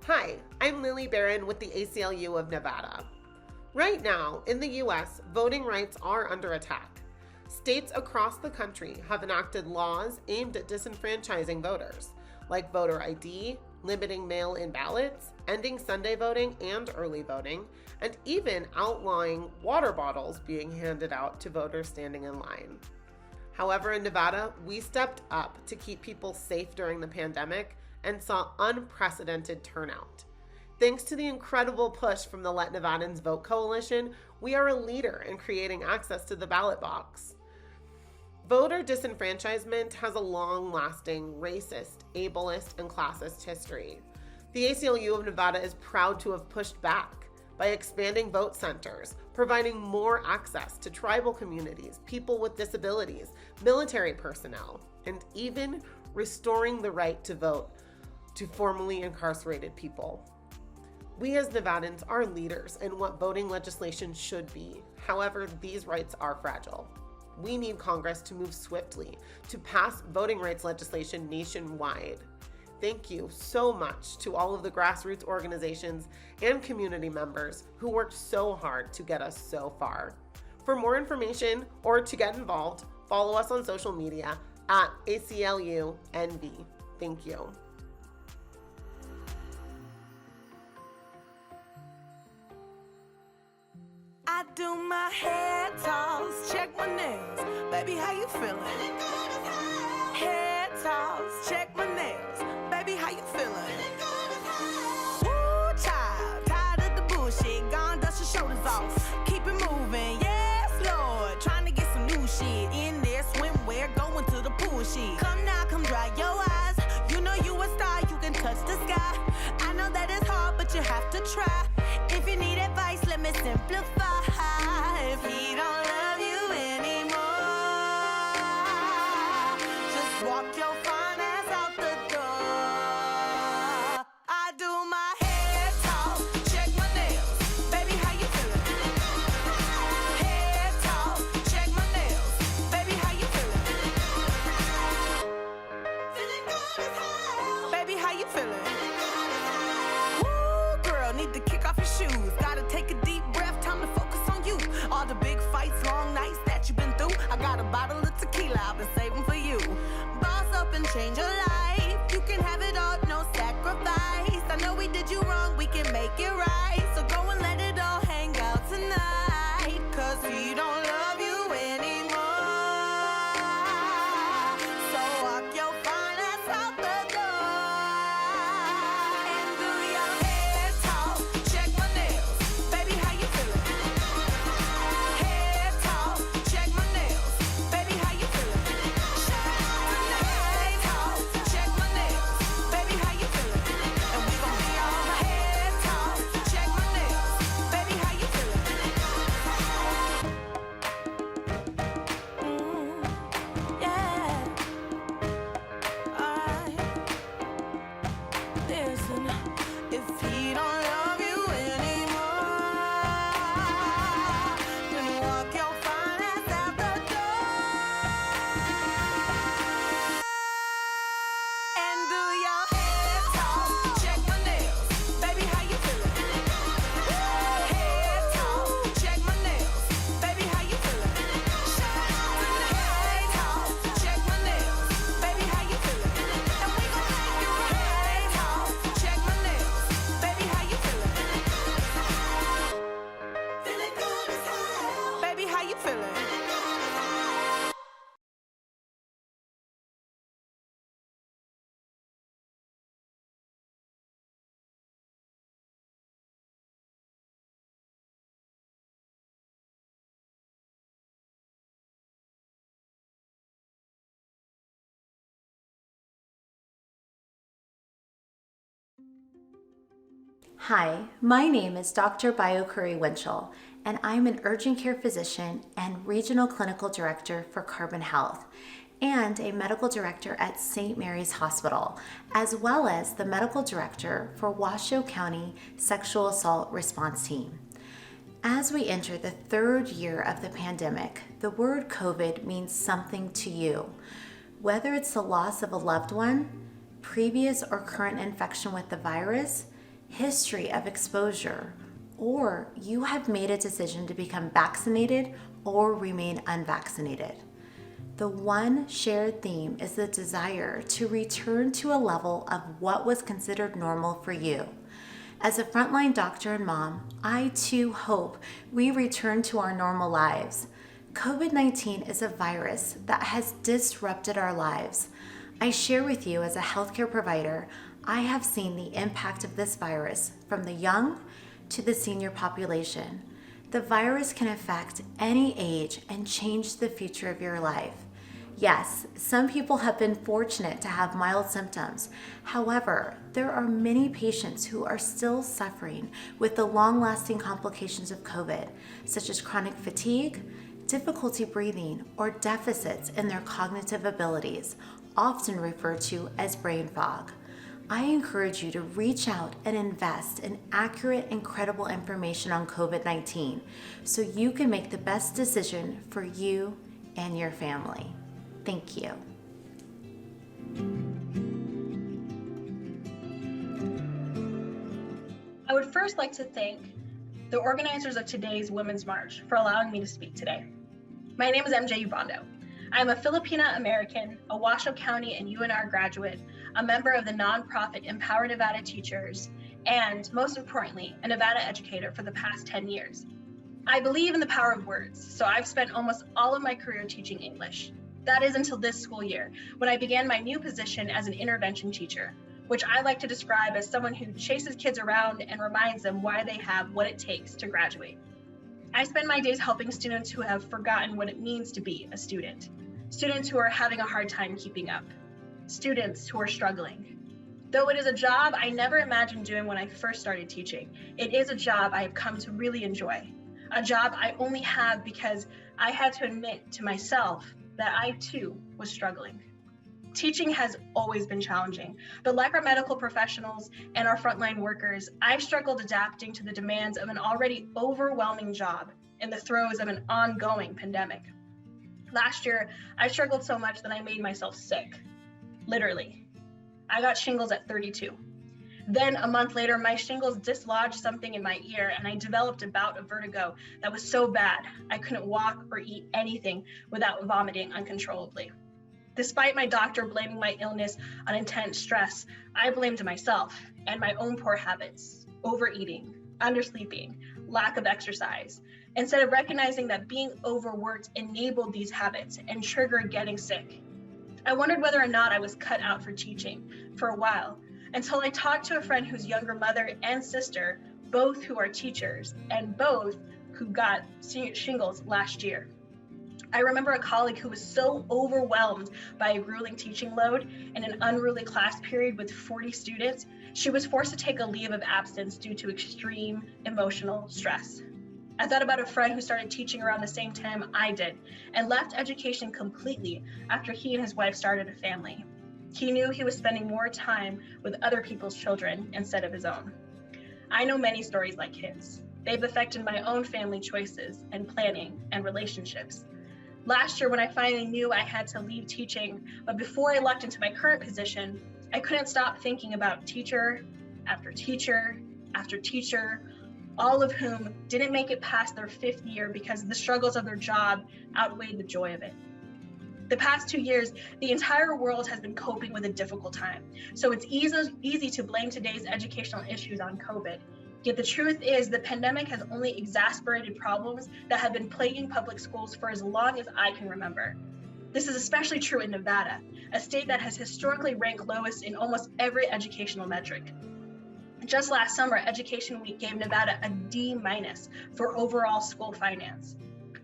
Hi, I'm Lily Barron with the ACLU of Nevada. Right now, in the U.S., voting rights are under attack. States across the country have enacted laws aimed at disenfranchising voters, like voter ID, limiting mail-in ballots, ending Sunday voting and early voting, and even outlawing water bottles being handed out to voters standing in line. However, in Nevada, we stepped up to keep people safe during the pandemic and saw unprecedented turnout. Thanks to the incredible push from the Let Nevadans Vote Coalition, we are a leader in creating access to the ballot box. Voter disenfranchisement has a long-lasting racist, ableist, and classist history. The ACLU of Nevada is proud to have pushed back by expanding vote centers, providing more access to tribal communities, people with disabilities, military personnel, and even restoring the right to vote to formerly incarcerated people. We as Nevadans are leaders in what voting legislation should be. However, these rights are fragile. We need Congress to move swiftly to pass voting rights legislation nationwide. Thank you so much to all of the grassroots organizations and community members who worked so hard to get us so far. For more information or to get involved, follow us on social media at ACLUNV. Thank you. I do my hair toss, check my nails. Baby, how you feeling? Hair toss, check my nails. Baby, how you feeling? Woo, child, tired of the bullshit. Gone, dust your shoulders off. Keep it moving, yes, Lord. Trying to get some new shit in there. Swimwear, going to the pool. was she. Come now, come dry your eyes. You know you a star, you can touch the sky. I know that it's hard, but you have to try. If you need advice, let me simplify. If he don't love you anymore, just walk your fine ass out the door. I do my head talk, check my nails. Baby, how you feeling? Head talk, check my nails. Baby, how you feeling? Feeling good as hell. Baby, how you feeling? Woo, girl, need to kick off your shoes. Gotta take a deep breath, time to focus on you. All the big fights, long nights that you've been through. I got a bottle of tequila I've been saving for you. Boss up and change your life. You can have it all, no sacrifice. I know we did you wrong, we can make it right. So go and let it all hang out tonight. Cause he don't love you anymore. So walk your fine ass out the door. And do your head talk, check my nails. Baby, how you feeling? Head talk, check my nails. Baby, how you feeling? Head talk, check my nails. Baby, how you feeling? And we gon' be all head talk, check my nails. Baby, how you feeling? Yeah. Alright. Listen, if he don't love you anymore, then walk your fine ass out the door. And do your head talk, check my nails. Baby, how you feeling? Head talk, check my nails. Baby, how you feeling? Head talk, check my nails. Baby, how you feeling? And we gon' make it right. Head talk, check my nails. Baby, how you feeling? Feeling good as hell. Baby, how you feeling? Hi, my name is Dr. Biocurry Winchell, and I'm an urgent care physician and regional clinical director for Carbon Health, and a medical director at St. Mary's Hospital, as well as the medical director for Washoe County Sexual Assault Response Team. As we enter the third year of the pandemic, the word COVID means something to you. Whether it's the loss of a loved one, previous or current infection with the virus, history of exposure, or you have made a decision to become vaccinated or remain unvaccinated. The one shared theme is the desire to return to a level of what was considered normal for you. As a frontline doctor and mom, I too hope we return to our normal lives. COVID-19 is a virus that has disrupted our lives. I share with you as a healthcare provider, I have seen the impact of this virus from the young to the senior population. The virus can affect any age and change the future of your life. Yes, some people have been fortunate to have mild symptoms. However, there are many patients who are still suffering with the long-lasting complications of COVID, such as chronic fatigue, difficulty breathing, or deficits in their cognitive abilities, often referred to as brain fog. I encourage you to reach out and invest in accurate and credible information on COVID-19 so you can make the best decision for you and your family. Thank you. I would first like to thank the organizers of today's Women's March for allowing me to speak today. My name is MJ Ubando. I'm a Filipina American, a Washoe County and UNR graduate, a member of the nonprofit Empower Nevada Teachers, and most importantly, a Nevada educator for the past 10 years. I believe in the power of words, so I've spent almost all of my career teaching English. That is until this school year, when I began my new position as an intervention teacher, which I like to describe as someone who chases kids around and reminds them why they have what it takes to graduate. I spend my days helping students who have forgotten what it means to be a student. students who are having a hard time keeping up, students who are struggling. Though it is a job I never imagined doing when I first started teaching, it is a job I have come to really enjoy. A job I only have because I had to admit to myself that I too was struggling. Teaching has always been challenging, but like our medical professionals and our frontline workers, I've struggled adapting to the demands of an already overwhelming job in the throes of an ongoing pandemic. Last year, I struggled so much that I made myself sick, literally. I got shingles at 32. Then a month later, my shingles dislodged something in my ear and I developed a bout of vertigo that was so bad I couldn't walk or eat anything without vomiting uncontrollably. Despite my doctor blaming my illness on intense stress, I blamed myself and my own poor habits, overeating, undersleeping, lack of exercise, instead of recognizing that being overworked enabled these habits and triggered getting sick. I wondered whether or not I was cut out for teaching for a while, until I talked to a friend whose younger mother and sister, both who are teachers, and both who got shingles last year. I remember a colleague who was so overwhelmed by a grueling teaching load in an unruly class period with 40 students, she was forced to take a leave of absence due to extreme emotional stress. I thought about a friend who started teaching around the same time I did and left education completely after he and his wife started a family. He knew he was spending more time with other people's children instead of his own. I know many stories like his. They've affected my own family choices and planning and relationships. Last year, when I finally knew I had to leave teaching, but before I lucked into my current position, I couldn't stop thinking about teacher after teacher after teacher, all of whom didn't make it past their 5th year because the struggles of their job outweighed the joy of it. The past 2 years, the entire world has been coping with a difficult time, so it's easy to blame today's educational issues on COVID. Yet the truth is the pandemic has only exacerbated problems that have been plaguing public schools for as long as I can remember. This is especially true in Nevada, a state that has historically ranked lowest in almost every educational metric. Just last summer, Education Week gave Nevada a D- for overall school finance.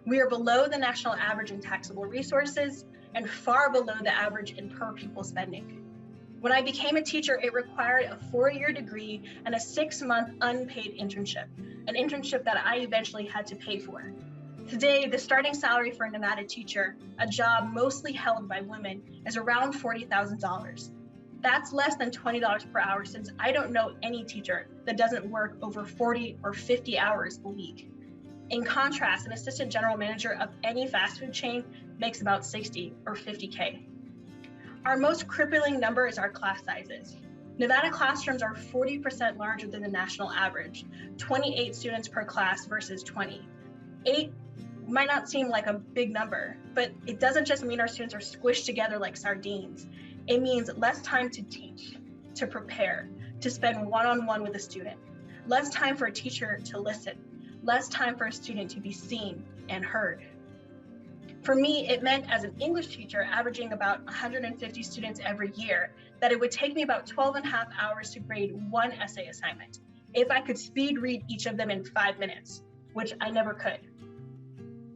We are below the national average in taxable resources and far below the average in per pupil spending. When I became a teacher, it required a 4-year degree and a 6-month unpaid internship, an internship that I eventually had to pay for. Today, the starting salary for a Nevada teacher, a job mostly held by women, is around $40,000. That's less than $20 per hour, since I don't know any teacher that doesn't work over 40 or 50 hours a week. In contrast, an assistant general manager of any fast food chain makes about 60 or 50K. Our most crippling number is our class sizes. Nevada classrooms are 40% larger than the national average, 28 students per class versus 20. 8 might not seem like a big number, but it doesn't just mean our students are squished together like sardines. It means less time to teach, to prepare, to spend one-on-one with a student, less time for a teacher to listen, less time for a student to be seen and heard. For me, it meant as an English teacher averaging about 150 students every year, that it would take me about 12.5 hours to grade one essay assignment, if I could speed read each of them in 5 minutes, which I never could.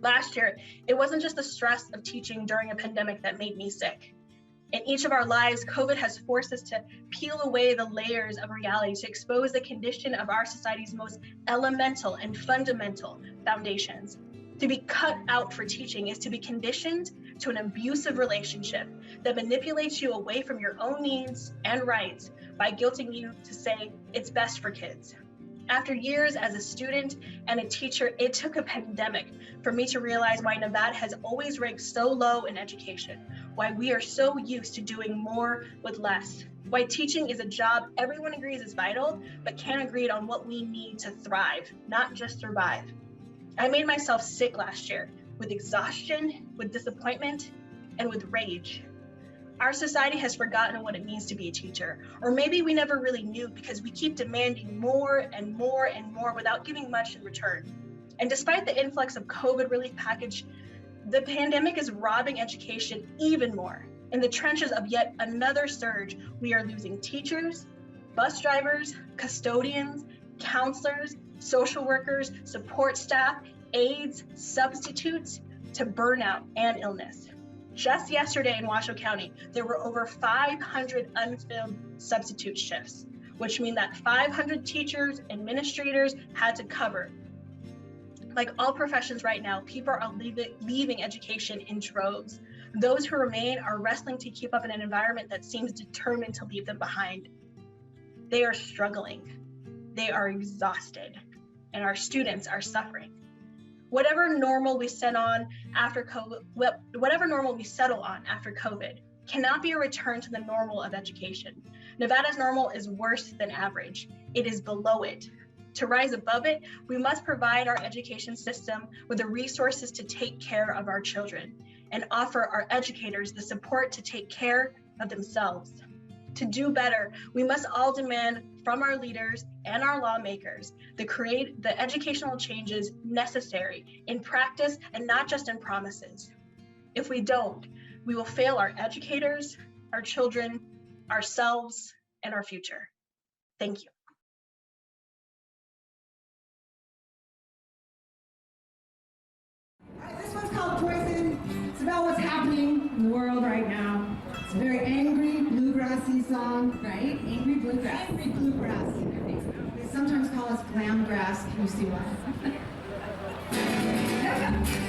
Last year, it wasn't just the stress of teaching during a pandemic that made me sick. In each of our lives, COVID has forced us to peel away the layers of reality to expose the condition of our society's most elemental and fundamental foundations. To be cut out for teaching is to be conditioned to an abusive relationship that manipulates you away from your own needs and rights by guilting you to say it's best for kids. After years as a student and a teacher, it took a pandemic for me to realize why Nevada has always ranked so low in education, why we are so used to doing more with less, why teaching is a job everyone agrees is vital, but can't agree on what we need to thrive, not just survive. I made myself sick last year with exhaustion, with disappointment, and with rage. Our society has forgotten what it means to be a teacher, or maybe we never really knew because we keep demanding more and more and more without giving much in return. And despite the influx of COVID relief package, the pandemic is robbing education even more. In the trenches of yet another surge, we are losing teachers, bus drivers, custodians, counselors, social workers, support staff, aides, substitutes to burnout and illness. Just yesterday in Washoe County, there were over 500 unfilled substitute shifts, which mean that 500 teachers, administrators had to cover. Like all professions right now, people are leaving education in droves. Those who remain are wrestling to keep up in an environment that seems determined to leave them behind. They are struggling, they are exhausted, and our students are suffering. Whatever normal we settle on after COVID cannot be a return to the normal of education. Nevada's normal is worse than average. It is below it. To rise above it, we must provide our education system with the resources to take care of our children and offer our educators the support to take care of themselves. To do better, we must all demand from our leaders and our lawmakers the educational changes necessary in practice and not just in promises. If we don't, we will fail our educators, our children, ourselves, and our future. Thank you. This one's called Poison. It's about what's happening in the world right now. It's a very angry, bluegrassy song, right? Angry bluegrass. Angry bluegrass. They sometimes call us glam grass. Can you see why? There are times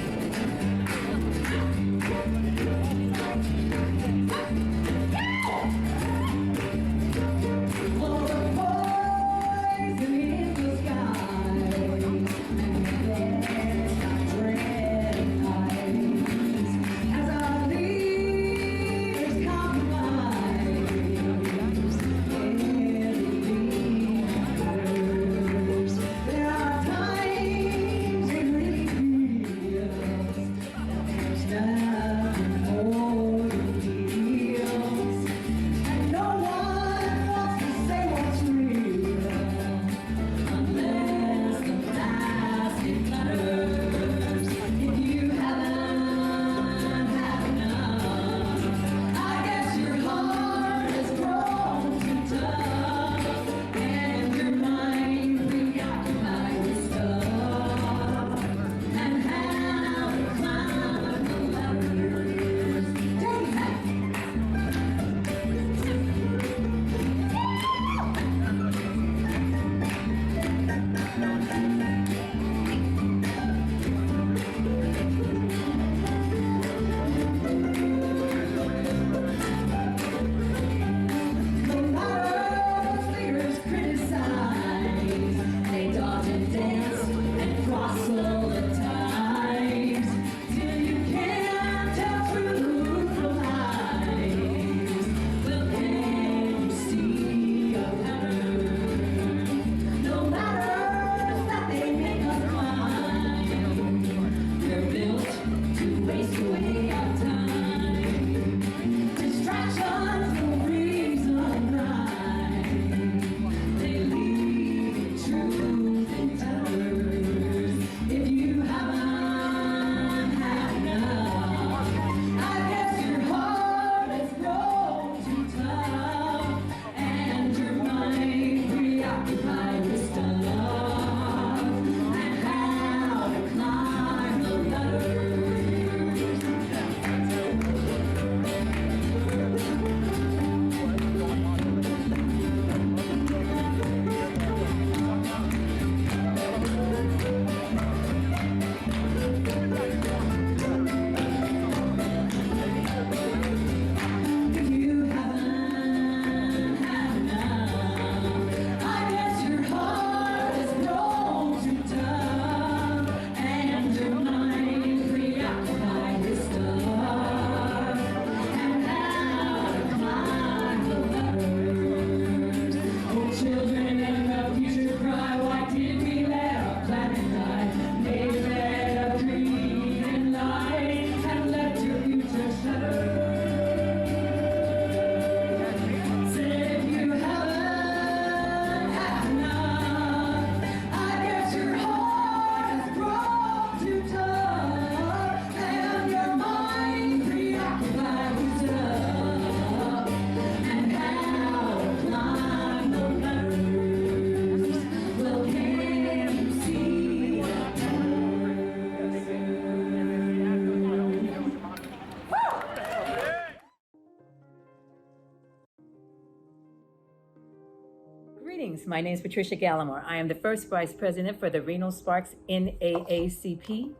Greetings. My name is Patricia Gallimore. I am the first vice president for the Reno Sparks NAACP.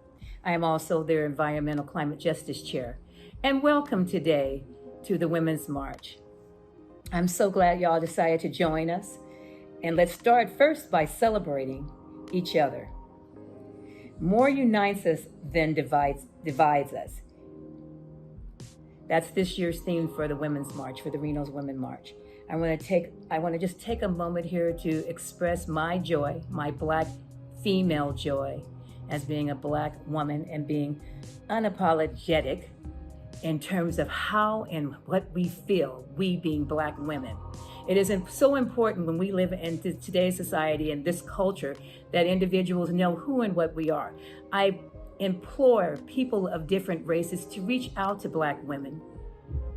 I am also their environmental climate justice chair. And welcome today to the Women's March. I'm so glad y'all decided to join us. And let's start first by celebrating each other. More unites us than divides us. That's this year's theme for the Women's March, for the Reno's Women March. I want to just take a moment here to express my joy, my Black female joy, as being a Black woman and being unapologetic in terms of how and what we feel, we being Black women. It is so important when we live in today's society and this culture that individuals know who and what we are. I implore people of different races to reach out to Black women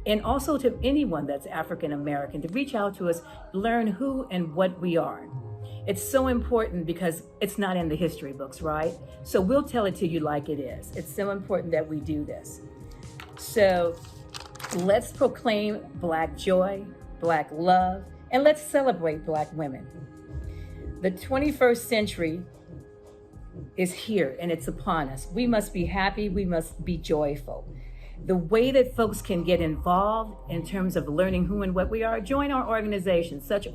and also to anyone that's African American, to reach out to us, learn who and what we are. It's so important because it's not in the history books, right? So we'll tell it to you like it is. It's so important that we do this. So let's proclaim Black joy, Black love, and let's celebrate Black women. The 21st century is here and it's upon us. We must be happy, we must be joyful. The way that folks can get involved in terms of learning who and what we are, join our organizations such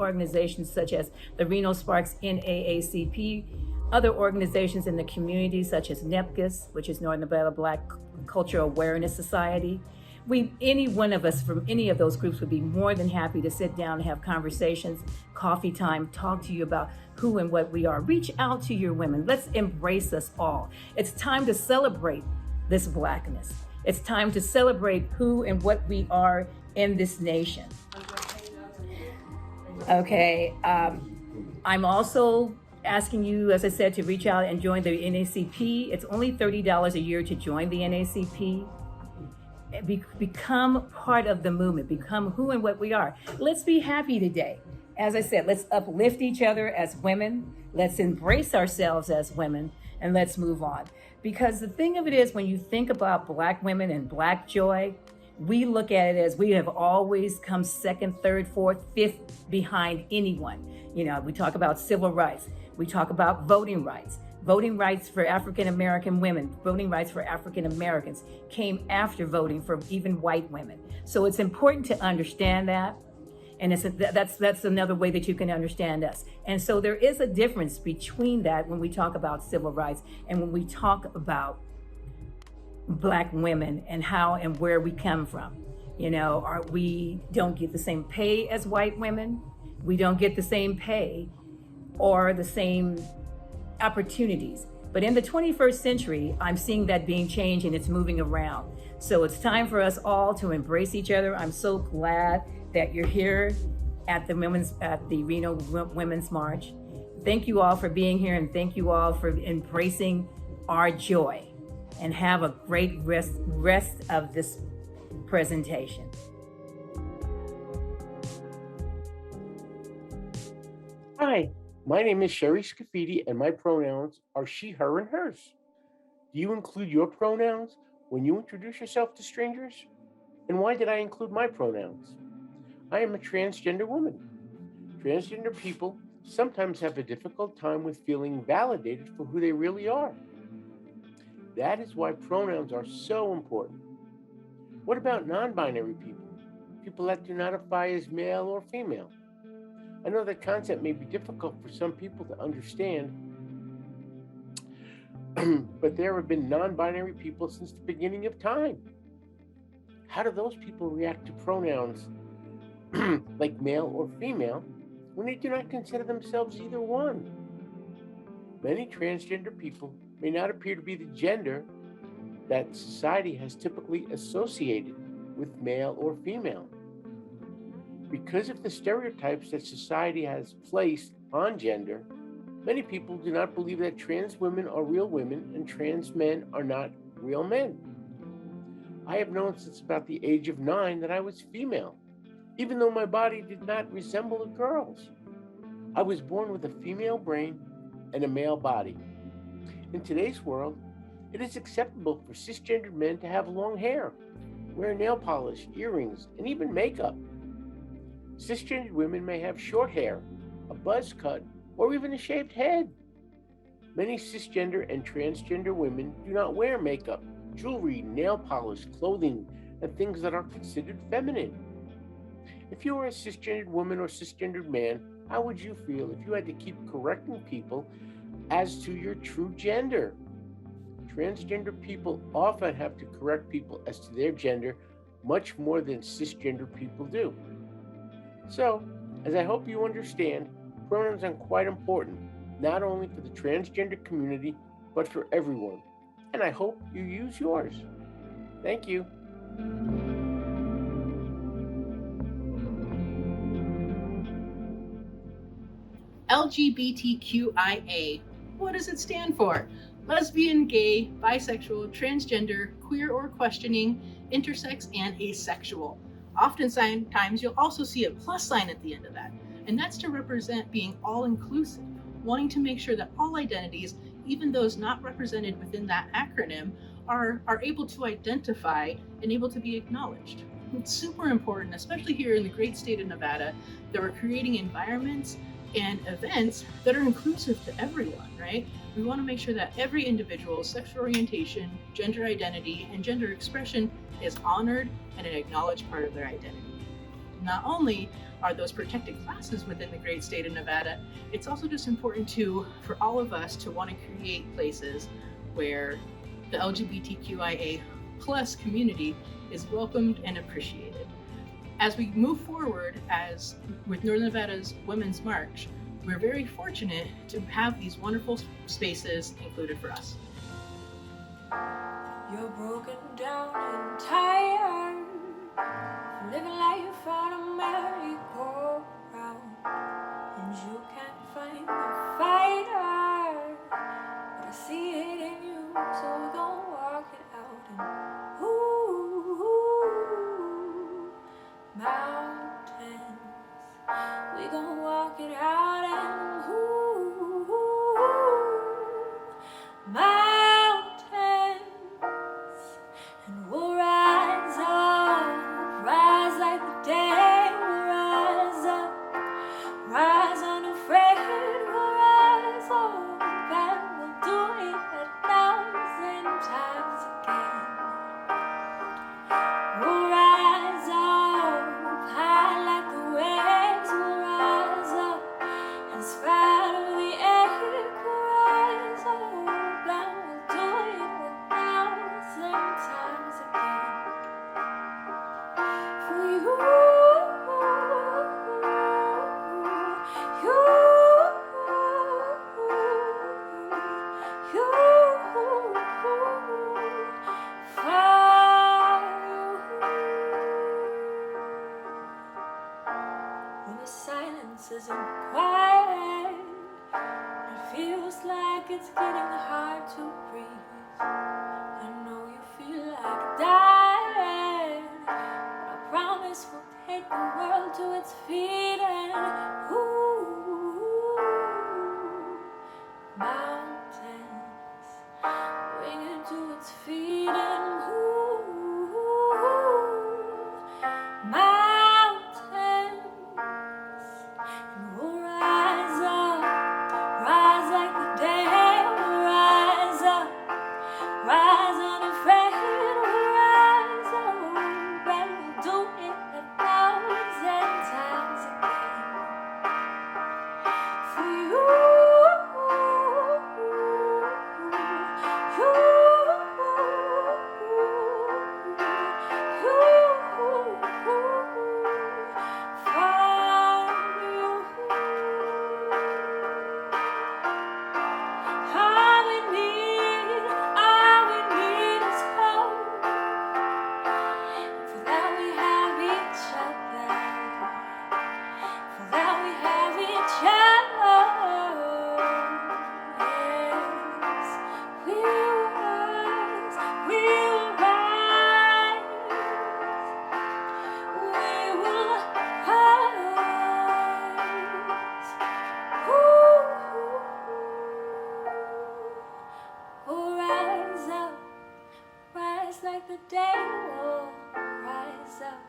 as the Reno Sparks NAACP, other organizations in the community such as NEPCUS, which is Northern Nevada Black Cultural Awareness Society. Any one of us from any of those groups would be more than happy to sit down and have conversations, coffee time, talk to you about who and what we are. Reach out to your women. Let's embrace us all. It's time to celebrate this Blackness. It's time to celebrate who and what we are in this nation. Okay, I'm also asking you, as I said, to reach out and join the NACP. It's only $30 a year to join the NACP. Become part of the movement, become who and what we are. Let's be happy today. As I said, let's uplift each other as women. Let's embrace ourselves as women, and let's move on. Because the thing of it is, when you think about Black women and Black joy, we look at it as we have always come second, third, fourth, fifth behind anyone. You know, we talk about civil rights. We talk about voting rights. Voting rights for African American women, voting rights for African Americans came after voting for even white women. So it's important to understand that. And that's another way that you can understand us. And so there is a difference between that when we talk about civil rights and when we talk about Black women and how and where we come from. You know, we don't get the same pay as white women. We don't get the same pay or the same opportunities. But in the 21st century, I'm seeing that being changed and it's moving around. So it's time for us all to embrace each other. I'm so glad that you're here at the Reno Women's March. Thank you all for being here and thank you all for embracing our joy, and have a great rest of this presentation. Hi, my name is Sherry Scafidi and my pronouns are she, her, and hers. Do you include your pronouns when you introduce yourself to strangers? And why did I include my pronouns? I am a transgender woman. Transgender people sometimes have a difficult time with feeling validated for who they really are. That is why pronouns are so important. What about non-binary people? People that do not identify as male or female? I know that concept may be difficult for some people to understand, but there have been non-binary people since the beginning of time. How do those people react to pronouns like male or female when they do not consider themselves either one? Many transgender people may not appear to be the gender that society has typically associated with male or female. Because of the stereotypes that society has placed on gender, many people do not believe that trans women are real women and trans men are not real men. I have known since about the age of 9 that I was female, even though my body did not resemble a girl's. I was born with a female brain and a male body. In today's world, it is acceptable for cisgendered men to have long hair, wear nail polish, earrings, and even makeup. Cisgendered women may have short hair, a buzz cut, or even a shaved head. Many cisgender and transgender women do not wear makeup, jewelry, nail polish, clothing, and things that are considered feminine. If you were a cisgendered woman or cisgendered man, how would you feel if you had to keep correcting people as to your true gender? Transgender people often have to correct people as to their gender much more than cisgender people do. So, as I hope you understand, pronouns are quite important, not only for the transgender community, but for everyone. And I hope you use yours. Thank you. LGBTQIA. What does it stand for? Lesbian, gay, bisexual, transgender, queer or questioning, intersex, and asexual. Oftentimes, you'll also see a plus sign at the end of that, and that's to represent being all-inclusive, wanting to make sure that all identities, even those not represented within that acronym, are able to identify and able to be acknowledged. It's super important, especially here in the great state of Nevada, that we're creating environments and events that are inclusive to everyone, right? We want to make sure that every individual's sexual orientation, gender identity, and gender expression is honored and an acknowledged part of their identity. Not only are those protected classes within the great state of Nevada, it's also just important for all of us to want to create places where the LGBTQIA plus community is welcomed and appreciated. As we move forward with Northern Nevada's Women's March, we're very fortunate to have these wonderful spaces included for us. You're broken down and tired, living life on a merry-go-round, and you can't find the fighter, but I see it in you, so don't walk it out. And mountains, we gon' walk it out, and mountains, and we'll rise up, rise like the day, we'll rise up, rise unafraid, we'll rise up, and we'll do it 1,000 times again. We'll rise up, high like the waves, we'll rise up, in spite of the ache, we'll rise up, and we'll do it 1,000 times again. For you, when the silence isn't quiet, it feels like it's getting hard to breathe. I know you feel like dying, but I promise we'll take the world to its feet, and mountains, bring it to its feet, and mountains, and we'll rise up, rise like the day, we'll rise up, rise unafraid, we'll rise up, and we'll do it 1,000 times again. For you, all we need is hope. For that we have each other. For that we have each other. Yes, we will rise, we will rise, we will rise. We'll rise up, rise like the day, we'll rise up,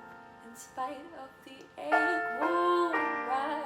in spite of the ache, we'll rise.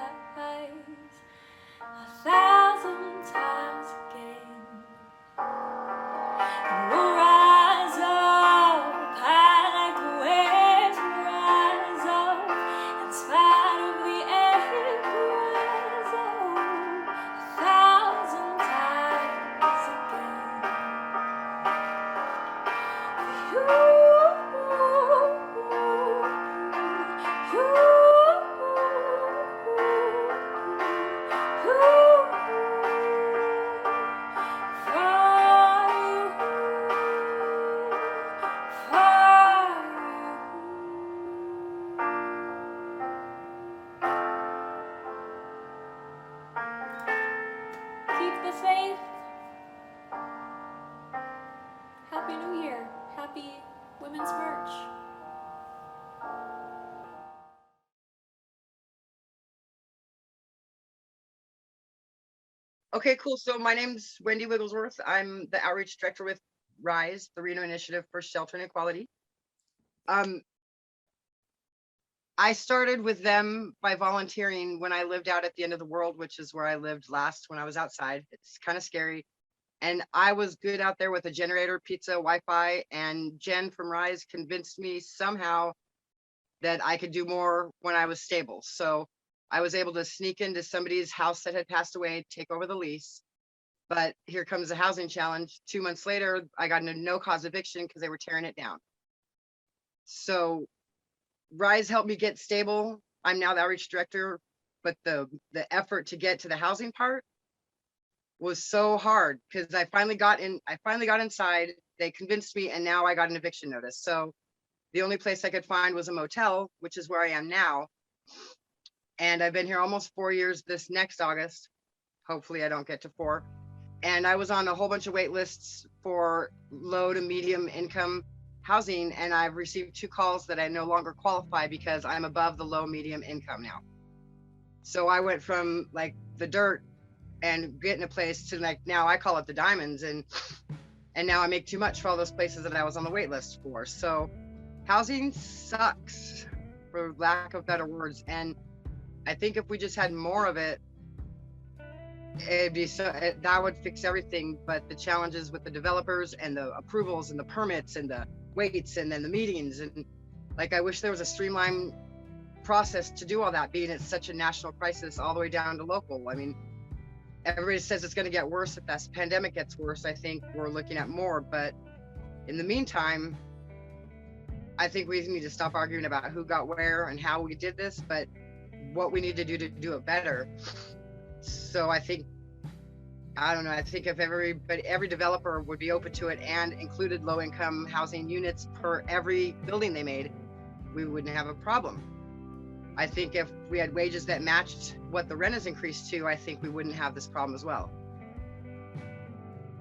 Okay, cool. So my name's Wendy Wigglesworth. I'm the outreach director with RISE, the Reno Initiative for Shelter and Equality. I started with them by volunteering when I lived out at the end of the world, which is where I lived last when I was outside. It's kind of scary. And I was good out there with a generator, pizza, Wi-Fi, and Jen from RISE convinced me somehow that I could do more when I was stable. So I was able to sneak into somebody's house that had passed away, take over the lease. But here comes the housing challenge. 2 months later, I got a no-cause eviction because they were tearing it down. So RISE helped me get stable. I'm now the outreach director, but the effort to get to the housing part was so hard because I finally got inside. They convinced me, and now I got an eviction notice. So the only place I could find was a motel, which is where I am now. And I've been here almost 4 years this next August. Hopefully I don't get to 4. And I was on a whole bunch of wait lists for low to medium income housing, and I've received 2 calls that I no longer qualify because I'm above the low medium income now. So I went from like the dirt and getting a place to like now I call it the diamonds, and now I make too much for all those places that I was on the wait list for. So housing sucks, for lack of better words, and I think if we just had more of it, it'd be that would fix everything. But the challenges with the developers and the approvals and the permits and the waits and then the meetings, and like I wish there was a streamlined process to do all that, being it's such a national crisis all the way down to local. I mean, everybody says it's going to get worse. If this pandemic gets worse, I think we're looking at more. But in the meantime, I think we need to stop arguing about who got where and how we did this, but what we need to do it better. So I think if every developer would be open to it and included low income housing units per every building they made, we wouldn't have a problem. I think if we had wages that matched what the rent has increased to, I think we wouldn't have this problem as well.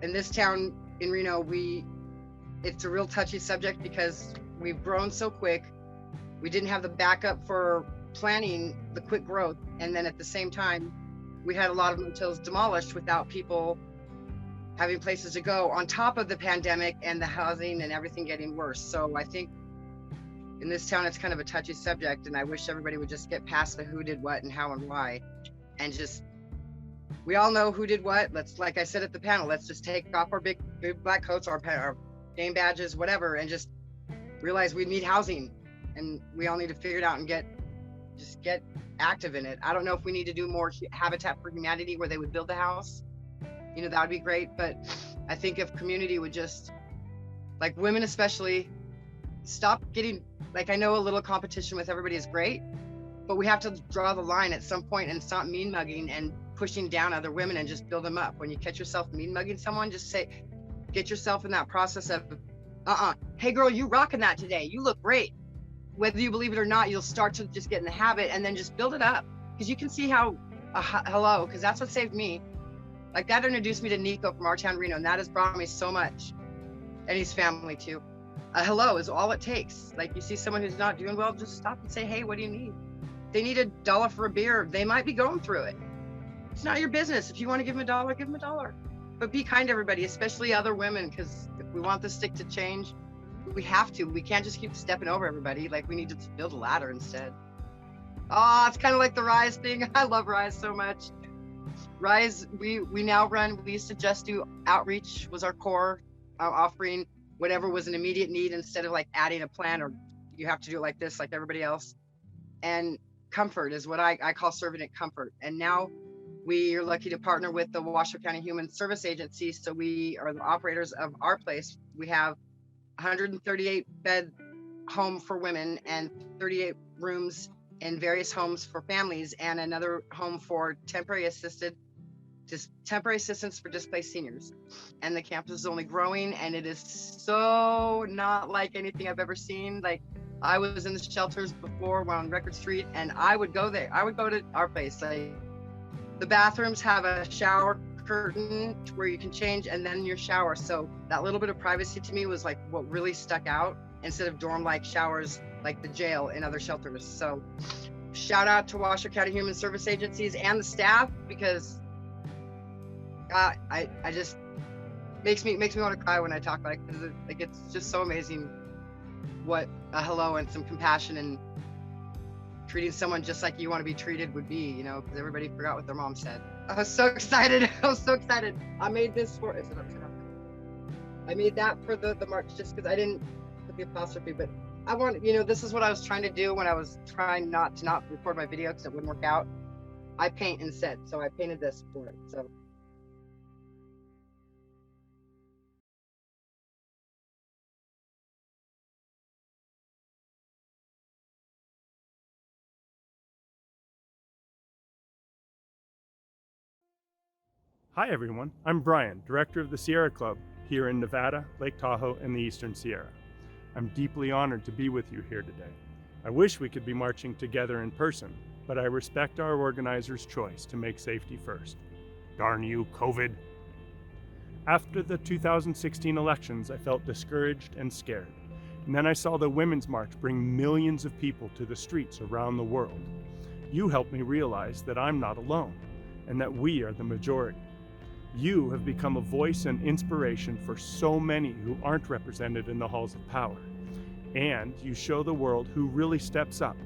In this town in Reno, it's a real touchy subject because we've grown so quick. We didn't have the backup for planning the quick growth. And then at the same time, we had a lot of motels demolished without people having places to go, on top of the pandemic and the housing and everything getting worse. So I think in this town, it's kind of a touchy subject, and I wish everybody would just get past the who did what and how and why, and we all know who did what. Like I said at the panel, let's just take off our big black coats, our name badges, whatever, and just realize we need housing, and we all need to figure it out and get active in it. I don't know if we need to do more Habitat for Humanity where they would build a house. That would be great. But I think if community would just, like women especially, stop getting, like I know a little competition with everybody is great, but we have to draw the line at some point and stop mean mugging and pushing down other women and just build them up. When you catch yourself mean mugging someone, just get yourself in that process of, hey girl, you rocking that today. You look great. Whether you believe it or not, you'll start to just get in the habit and then just build it up. Because you can see how, hello, because that's what saved me. Like that introduced me to Nico from our town, Reno, and that has brought me so much. And his family too. A hello is all it takes. Like you see someone who's not doing well, just stop and say, hey, what do you need? They need $1 for a beer. They might be going through it. It's not your business. If you want to give them $1, give them $1. But be kind to everybody, especially other women, because if we want this stick to change, we have to. We can't just keep stepping over everybody. Like we need to build a ladder instead. Oh, it's kind of like the RISE thing. I love RISE so much. RISE, we now run, we used to just do outreach was our core, offering whatever was an immediate need instead of like adding a plan or you have to do it like this, like everybody else. And comfort is what I call serving at comfort. And now we are lucky to partner with the Washoe County Human Service Agency. So we are the operators of our place. We have 138 bed home for women and 38 rooms in various homes for families and another home for temporary assistance for displaced seniors. And the campus is only growing, and it is so not like anything I've ever seen. Like I was in the shelters before, we're on Record Street, and I would go there. I would go to our place. Like the bathrooms have a shower curtain where you can change and then your shower. So that little bit of privacy to me was like what really stuck out, instead of dorm-like showers like the jail in other shelters. So shout out to Washoe County Human Service Agencies and the staff, because I just makes me want to cry when I talk about it, because like it's just so amazing what a hello and some compassion and treating someone just like you want to be treated would be, you know, because everybody forgot what their mom said. I was so excited. I was so excited. I made this for, is it upside down? I made that for the march just because I didn't put the apostrophe, but I want, you know, this is what I was trying to do when I was trying not to record my video because it wouldn't work out. I paint instead, so I painted this for it. So. Hi everyone, I'm Brian, Director of the Sierra Club here in Nevada, Lake Tahoe, and the Eastern Sierra. I'm deeply honored to be with you here today. I wish we could be marching together in person, but I respect our organizers' choice to make safety first. Darn you, COVID. After the 2016 elections, I felt discouraged and scared. And then I saw the Women's March bring millions of people to the streets around the world. You helped me realize that I'm not alone, and that we are the majority. You have become a voice and inspiration for so many who aren't represented in the halls of power. And you show the world who really steps up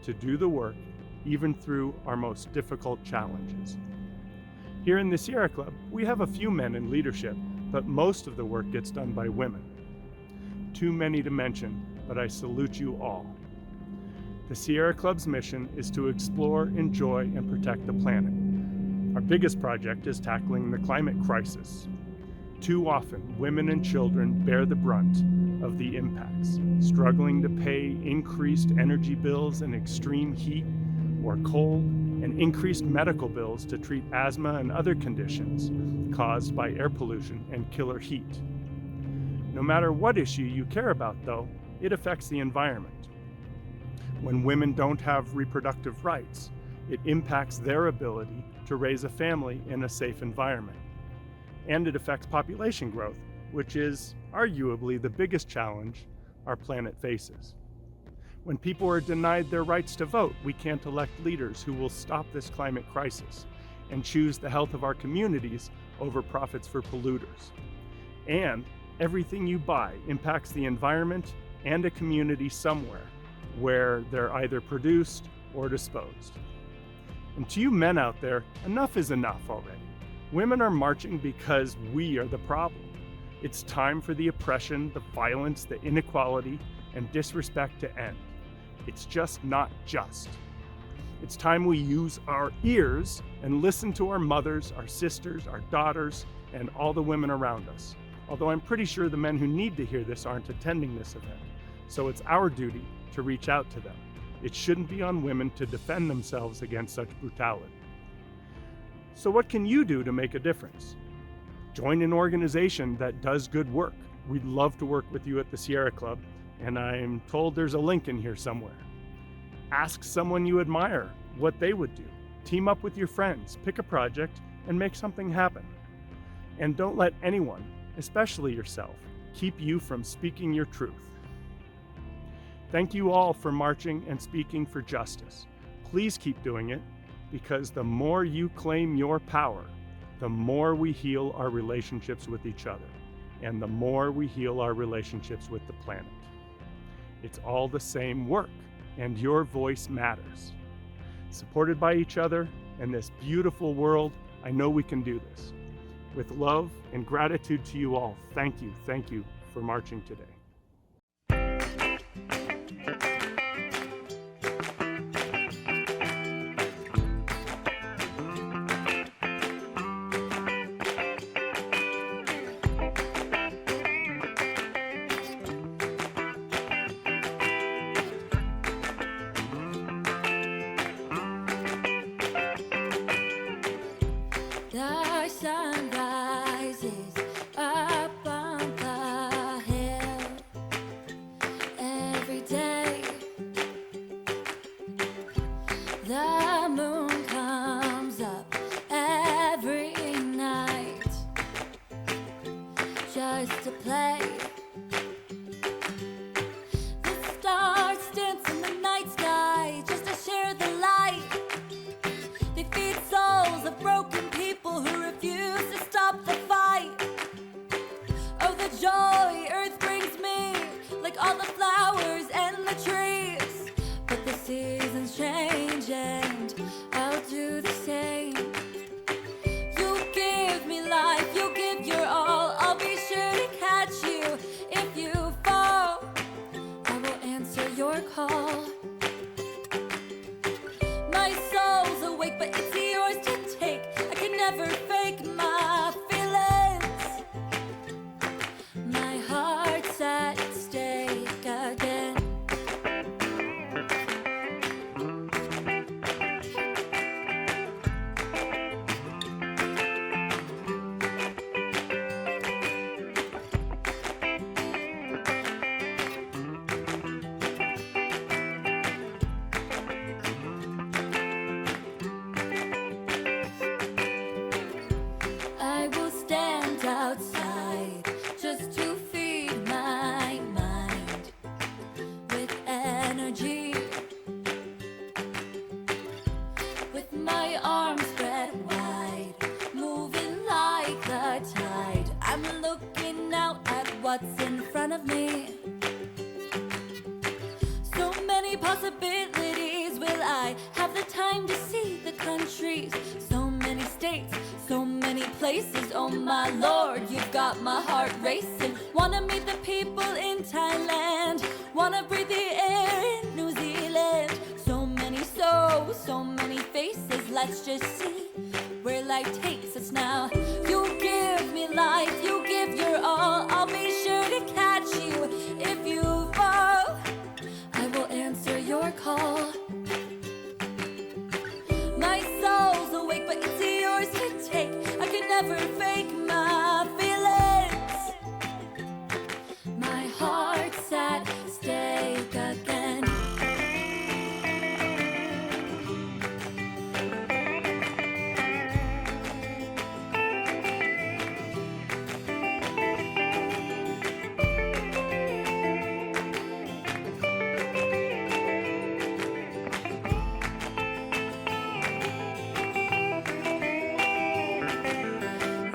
to do the work, even through our most difficult challenges. Here in the Sierra Club, we have a few men in leadership, but most of the work gets done by women. Too many to mention, but I salute you all. The Sierra Club's mission is to explore, enjoy, and protect the planet. Our biggest project is tackling the climate crisis. Too often, women and children bear the brunt of the impacts, struggling to pay increased energy bills and extreme heat or cold, and increased medical bills to treat asthma and other conditions caused by air pollution and killer heat. No matter what issue you care about, though, it affects the environment. When women don't have reproductive rights, it impacts their ability to raise a family in a safe environment. And it affects population growth, which is arguably the biggest challenge our planet faces. When people are denied their rights to vote, we can't elect leaders who will stop this climate crisis and choose the health of our communities over profits for polluters. And everything you buy impacts the environment and a community somewhere where they're either produced or disposed. And to you men out there, enough is enough already. Women are marching because we are the problem. It's time for the oppression, the violence, the inequality, and disrespect to end. It's just not just. It's time we use our ears and listen to our mothers, our sisters, our daughters, and all the women around us. Although I'm pretty sure the men who need to hear this aren't attending this event. So it's our duty to reach out to them. It shouldn't be on women to defend themselves against such brutality. So what can you do to make a difference? Join an organization that does good work. We'd love to work with you at the Sierra Club, and I'm told there's a link in here somewhere. Ask someone you admire what they would do. Team up with your friends, pick a project, and make something happen. And don't let anyone, especially yourself, keep you from speaking your truth. Thank you all for marching and speaking for justice. Please keep doing it, because the more you claim your power, the more we heal our relationships with each other, and the more we heal our relationships with the planet. It's all the same work, and your voice matters. Supported by each other and this beautiful world, I know we can do this. With love and gratitude to you all, thank you for marching today. The sun rises up on the hill. your call. My soul's awake, but it's yours to take. I can never fake my feelings. My heart's at stake again. I will stand outside just to feed my mind with energy. With my arms spread wide, moving like the tide. I'm looking out at what's in front of me. So many possibilities. Will I have the time to see the countries? So many states, so many places. Oh my Lord, you've got my heart racing. Wanna meet the people in Thailand. Wanna breathe the air in New Zealand. So many faces. Let's just see where life takes us now. You give me life, you give your all. I'll be sure to catch you if you fall. I will answer your call. My soul's awake, but it's yours to take. I can never fake my feelings. My heart's at stake again.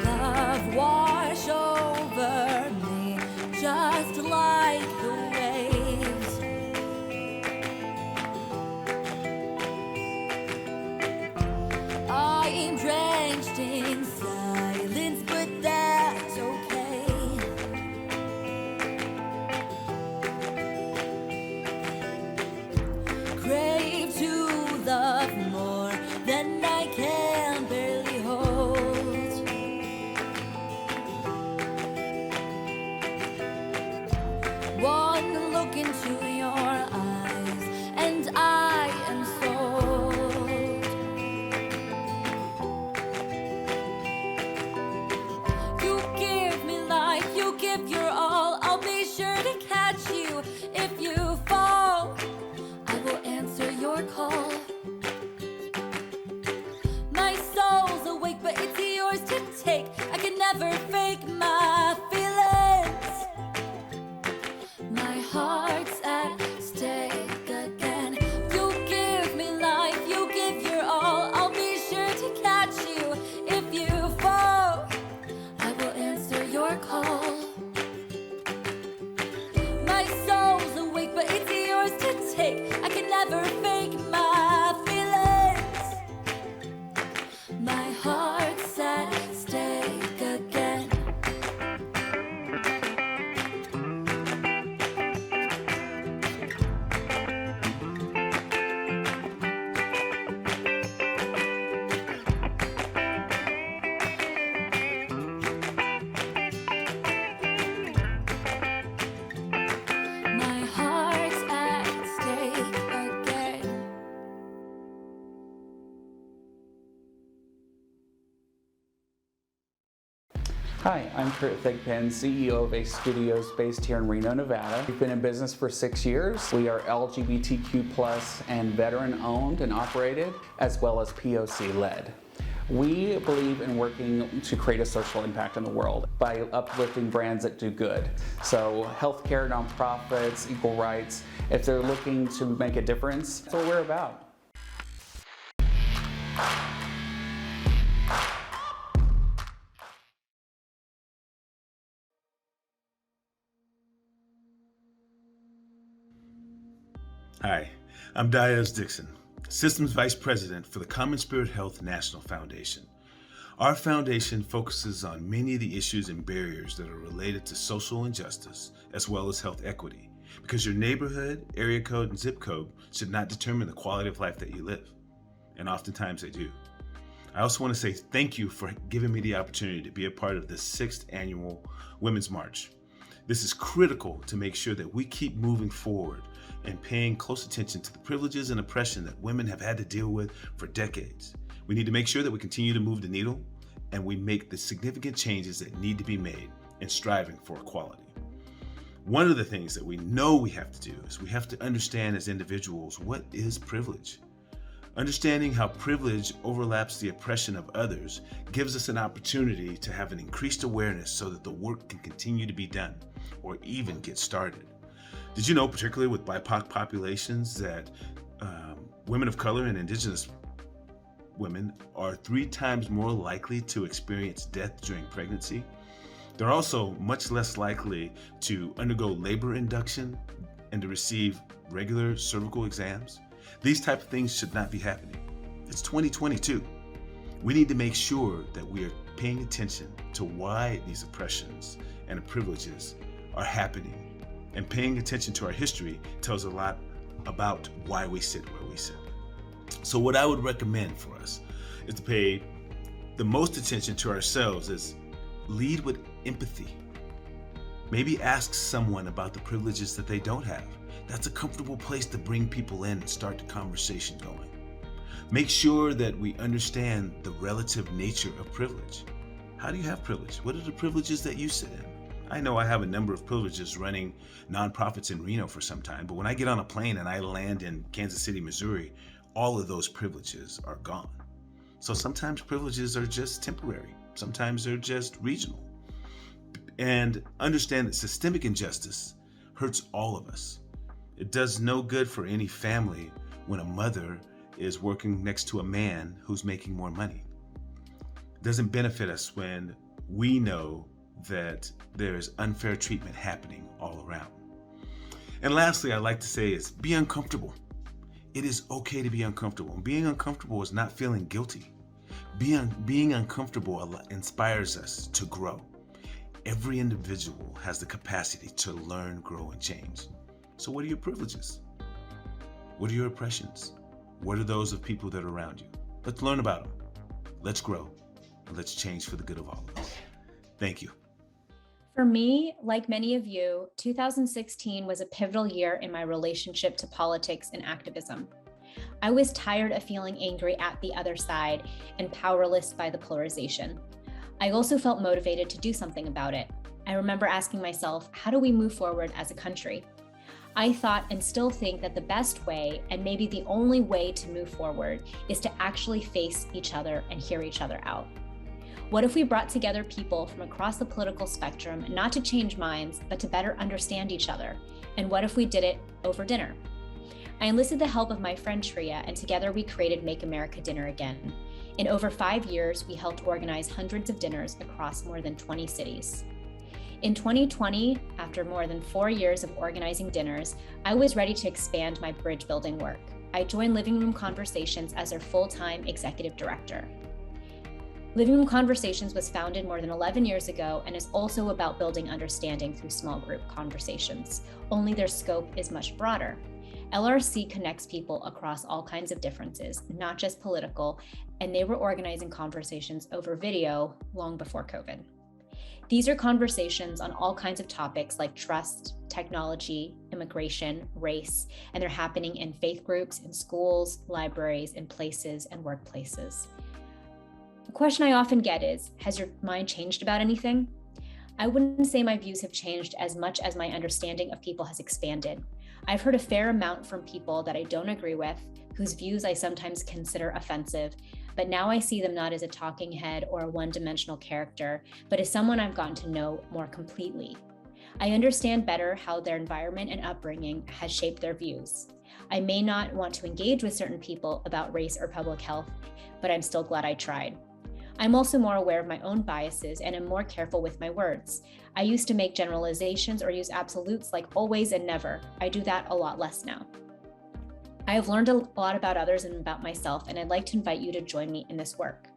Love wash over me, just like the waves. I'm drenched in silence, but that's okay. Crave to love more than I can barely hold. One look into your eyes, and I am sold. You give me life, you give your all. I'll be sure to catch you if you fall. I will answer your call. My soul's awake, but it's yours to take. I can never fake my feelings. My heart's at stake again. You give me life, you give your all. I'll be sure to catch you if you fall. I will answer your call. My soul's awake, but it's yours to take. I can never fake my feelings. My heart's at stake again. My heart's at stake again. Hi, I'm Kurt Thigpen, CEO of Ace Studios based here in Reno, Nevada. We've been in business for 6 years. We are LGBTQ+ and veteran owned and operated, as well as POC led. We believe in working to create a social impact in the world by uplifting brands that do good. So healthcare, nonprofits, equal rights, if they're looking to make a difference, that's what we're about. Hi, I'm Diaz Dixon, Systems Vice President for the Common Spirit Health National Foundation. Our foundation focuses on many of the issues and barriers that are related to social injustice, as well as health equity. because your neighborhood, area code, and zip code should not determine the quality of life that you live. And oftentimes they do. I also want to say thank you for giving me the opportunity to be a part of the 6th annual Women's March. This is critical to make sure that we keep moving forward and paying close attention to the privileges and oppression that women have had to deal with for decades. We need to make sure that we continue to move the needle and we make the significant changes that need to be made in striving for equality. One of the things that we know we have to do is we have to understand as individuals what is privilege. Understanding how privilege overlaps the oppression of others gives us an opportunity to have an increased awareness so that the work can continue to be done or even get started. Did you know, particularly with BIPOC populations, that women of color and indigenous women are 3 times more likely to experience death during pregnancy? They're also much less likely to undergo labor induction and to receive regular cervical exams. These type of things should not be happening. It's 2022. We need to make sure that we are paying attention to why these oppressions and privileges are happening. And paying attention to our history tells a lot about why we sit where we sit. So what I would recommend for us is to pay the most attention to ourselves is lead with empathy. Maybe ask someone about the privileges that they don't have. That's a comfortable place to bring people in and start the conversation going. Make sure that we understand the relative nature of privilege. How do you have privilege? What are the privileges that you sit in? I know I have a number of privileges running nonprofits in Reno for some time, but when I get on a plane and I land in Kansas City, Missouri, all of those privileges are gone. So sometimes privileges are just temporary. Sometimes they're just regional. And understand that systemic injustice hurts all of us. It does no good for any family when a mother is working next to a man who's making more money. It doesn't benefit us when we know that there's unfair treatment happening all around. And lastly, I'd like to say is be uncomfortable. It is okay to be uncomfortable. And being uncomfortable is not feeling guilty. Being uncomfortable inspires us to grow. Every individual has the capacity to learn, grow, and change. So what are your privileges? What are your oppressions? What are those of people that are around you? Let's learn about them. Let's grow. And let's change for the good of all of us. Thank you. For me, like many of you, 2016 was a pivotal year in my relationship to politics and activism. I was tired of feeling angry at the other side and powerless by the polarization. I also felt motivated to do something about it. I remember asking myself, how do we move forward as a country? I thought and still think that the best way, and maybe the only way to move forward, is to actually face each other and hear each other out. What if we brought together people from across the political spectrum, not to change minds, but to better understand each other? And what if we did it over dinner? I enlisted the help of my friend Tria, and together we created Make America Dinner Again. In over 5 years, we helped organize hundreds of dinners across more than 20 cities. In 2020, after more than 4 years of organizing dinners, I was ready to expand my bridge building work. I joined Living Room Conversations as their full-time executive director. Living Room Conversations was founded more than 11 years ago and is also about building understanding through small group conversations, only their scope is much broader. LRC connects people across all kinds of differences, not just political, and they were organizing conversations over video long before COVID. These are conversations on all kinds of topics like trust, technology, immigration, race, and they're happening in faith groups, in schools, libraries, in places, and workplaces. The question I often get is, has your mind changed about anything? I wouldn't say my views have changed as much as my understanding of people has expanded. I've heard a fair amount from people that I don't agree with, whose views I sometimes consider offensive, but now I see them not as a talking head or a one-dimensional character, but as someone I've gotten to know more completely. I understand better how their environment and upbringing has shaped their views. I may not want to engage with certain people about race or public health, but I'm still glad I tried. I'm also more aware of my own biases and am more careful with my words. I used to make generalizations or use absolutes like always and never. I do that a lot less now. I have learned a lot about others and about myself, and I'd like to invite you to join me in this work.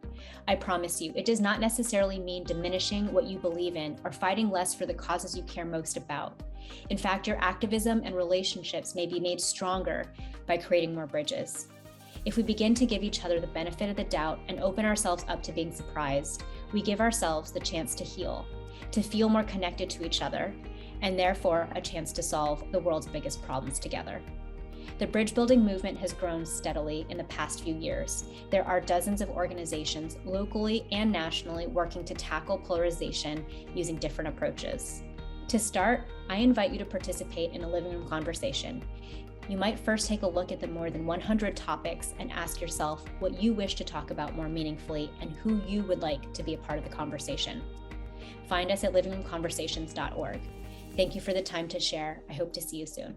I promise you, it does not necessarily mean diminishing what you believe in or fighting less for the causes you care most about. In fact, your activism and relationships may be made stronger by creating more bridges. If we begin to give each other the benefit of the doubt and open ourselves up to being surprised, we give ourselves the chance to heal, to feel more connected to each other, and therefore a chance to solve the world's biggest problems together. The bridge building movement has grown steadily in the past few years. There are dozens of organizations locally and nationally working to tackle polarization using different approaches. To start, I invite you to participate in a living room conversation. You might first take a look at the more than 100 topics and ask yourself what you wish to talk about more meaningfully and who you would like to be a part of the conversation. Find us at livingroomconversations.org. Thank you for the time to share. I hope to see you soon.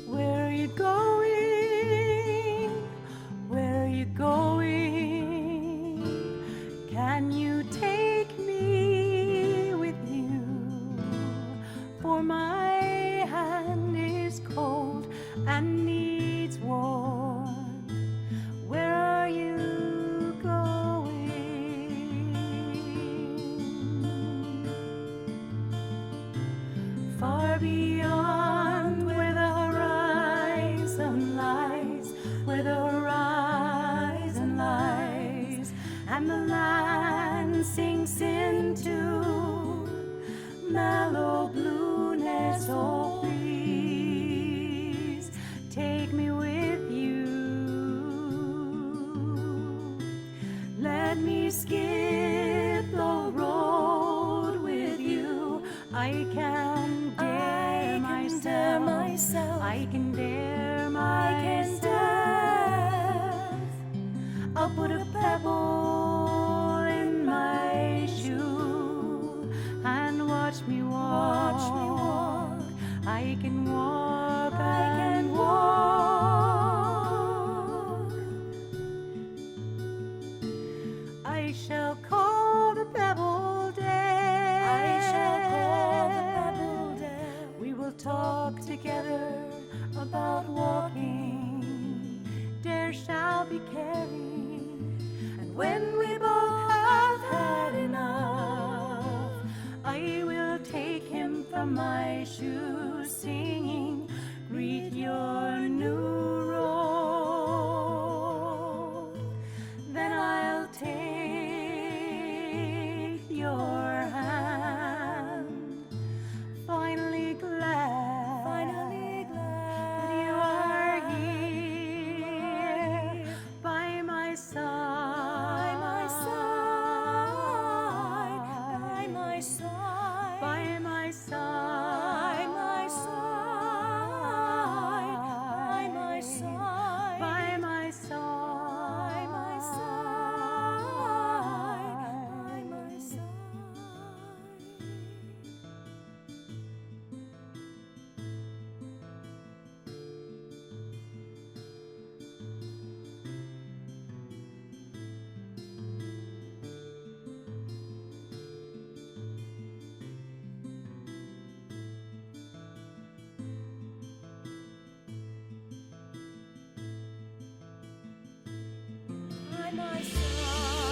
Where are you going? Where are you going? Can you take me with you? For my hand is cold and needs warmth. Where are you going? Far beyond where the horizon lies, where the horizon lies, and the land sinks into mellow blueness. Oh, please take me with you. Let me skip the road with you. I can dare myself. I can dare myself. I'll put a pebble in my shoe and watch me walk. I can walk. I can walk. I shall call the pebble down. I shall call the pebble down. We will talk together about walking. There shall be caring. And when we both have had enough, I will take him from my shoes, singing, greet your new road. Then I'll take your hand, finally glad that you are here by my side, by my side, by my side, by my side, by my side, by my side, by my side, by my side. By my side,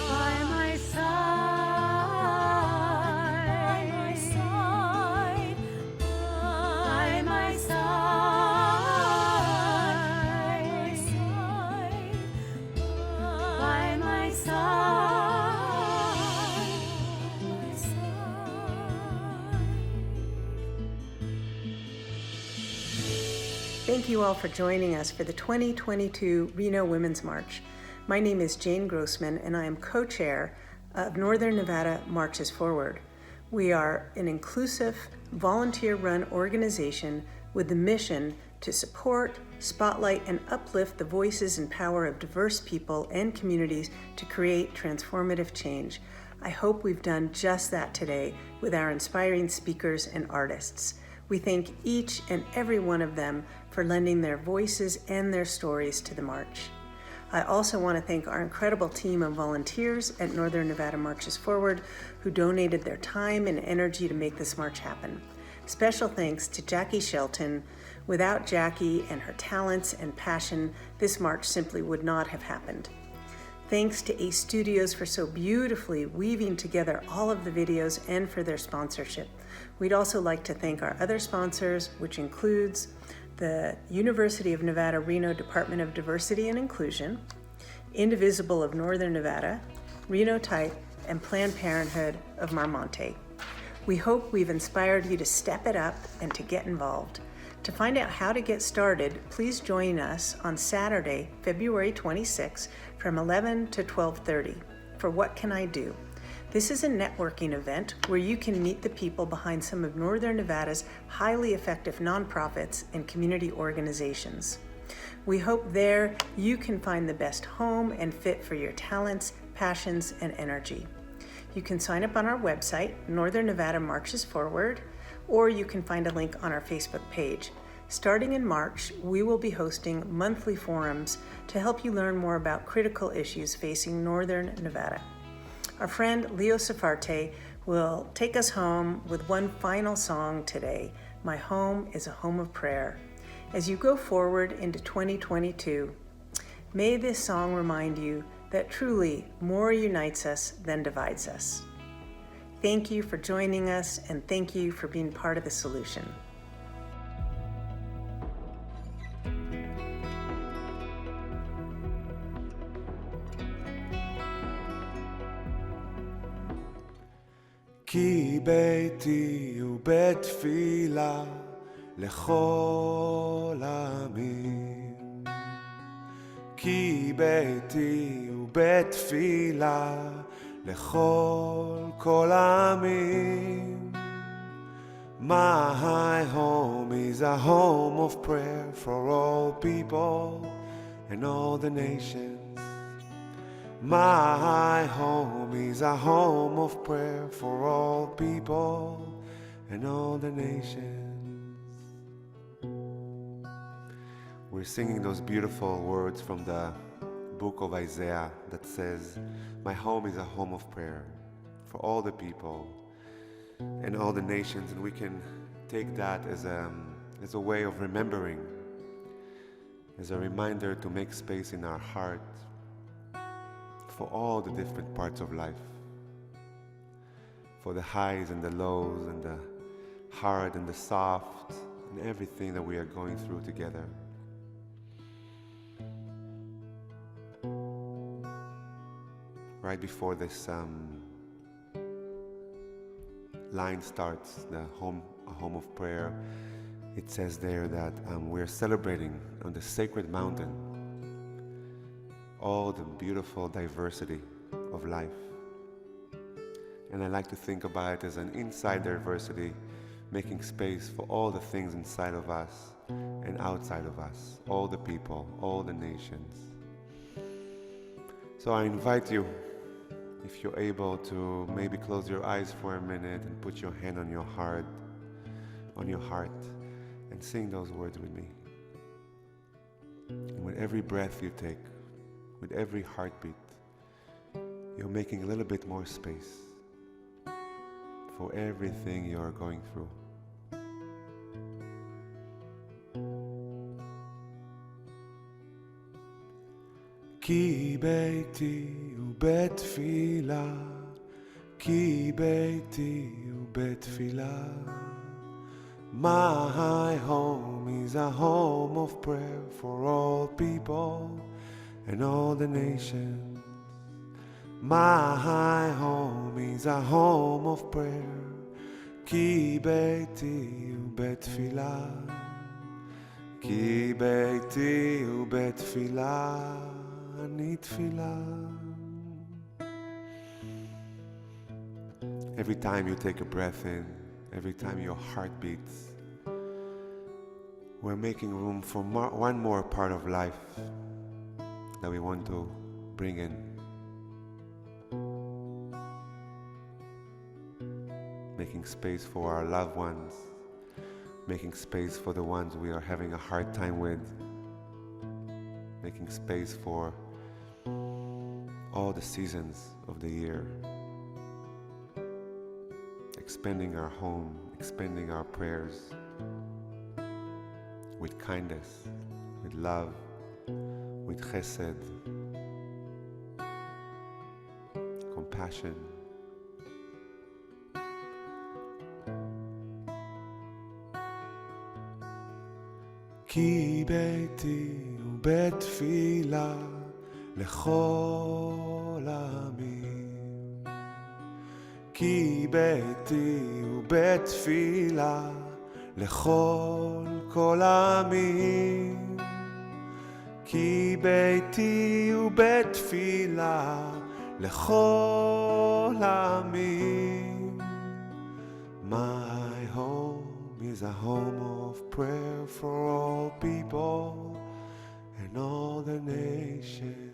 by my side, by my side, by my Thank you all for joining us for the 2022 Reno Women's March. My name is Jane Grossman, and I am co-chair of Northern Nevada Marches Forward. We are an inclusive, volunteer-run organization with the mission to support, spotlight, and uplift the voices and power of diverse people and communities to create transformative change. I hope we've done just that today with our inspiring speakers and artists. We thank each and every one of them for lending their voices and their stories to the march. I also want to thank our incredible team of volunteers at Northern Nevada Marches Forward who donated their time and energy to make this march happen. Special thanks to Jackie Shelton. Without Jackie and her talents and passion, this march simply would not have happened. Thanks to Ace Studios for so beautifully weaving together all of the videos and for their sponsorship. We'd also like to thank our other sponsors, which includes the University of Nevada, Reno Department of Diversity and Inclusion, Indivisible of Northern Nevada, Reno Type, and Planned Parenthood of Marmonte. We hope we've inspired you to step it up and to get involved. To find out how to get started, please join us on Saturday, February 26, from 11 to 12:30 for What Can I Do? This is a networking event where you can meet the people behind some of Northern Nevada's highly effective nonprofits and community organizations. We hope there you can find the best home and fit for your talents, passions, and energy. You can sign up on our website, Northern Nevada Marches Forward, or you can find a link on our Facebook page. Starting in March, we will be hosting monthly forums to help you learn more about critical issues facing Northern Nevada. Our friend Leo Safarte will take us home with one final song today, My Home is a Home of Prayer. As you go forward into 2022, may this song remind you that truly more unites us than divides us. Thank you for joining us, and thank you for being part of the solution. כי ביתי הוא בית תפילה לכל העמים. כי ביתי הוא בית תפילה לכל העמים. My home is a home of prayer for all people and all the nations. My home is a home of prayer for all people and all the nations. We're singing those beautiful words from the book of Isaiah that says, my home is a home of prayer for all the people and all the nations. And we can take that as a way of remembering, as a reminder to make space in our heart for all the different parts of life, for the highs and the lows and the hard and the soft and everything that we are going through together. Right before this line starts, a home of prayer, it says there that we're celebrating on the sacred mountain all the beautiful diversity of life. And I like to think about it as an inside diversity, making space for all the things inside of us and outside of us, all the people, all the nations. So I invite you, if you're able, to maybe close your eyes for a minute and put your hand on your heart, and sing those words with me. And with every breath you take, with every heartbeat, you're making a little bit more space for everything you're going through. כי ביתי הוא בית תפילה, כי ביתי הוא בית תפילה. My home is a home of prayer for all people and all the nations. My home is a home of prayer, כי ביתי הוא בית תפילה, כי ביתי הוא בית תפילה, אני תפילה. Every time you take a breath in, every time your heart beats, we're making room for one more part of life that we want to bring in. Making space for our loved ones, making space for the ones we are having a hard time with, making space for all the seasons of the year, expanding our home, expanding our prayers with kindness, with love, with chesed, compassion. כי ביתי הוא בית תפילה לכל העמים. כי ביתי הוא בית תפילה לכל העמים. כי ביתי הוא בית תפילה לכל העמים. My home is a home of prayer for all people and all the nations.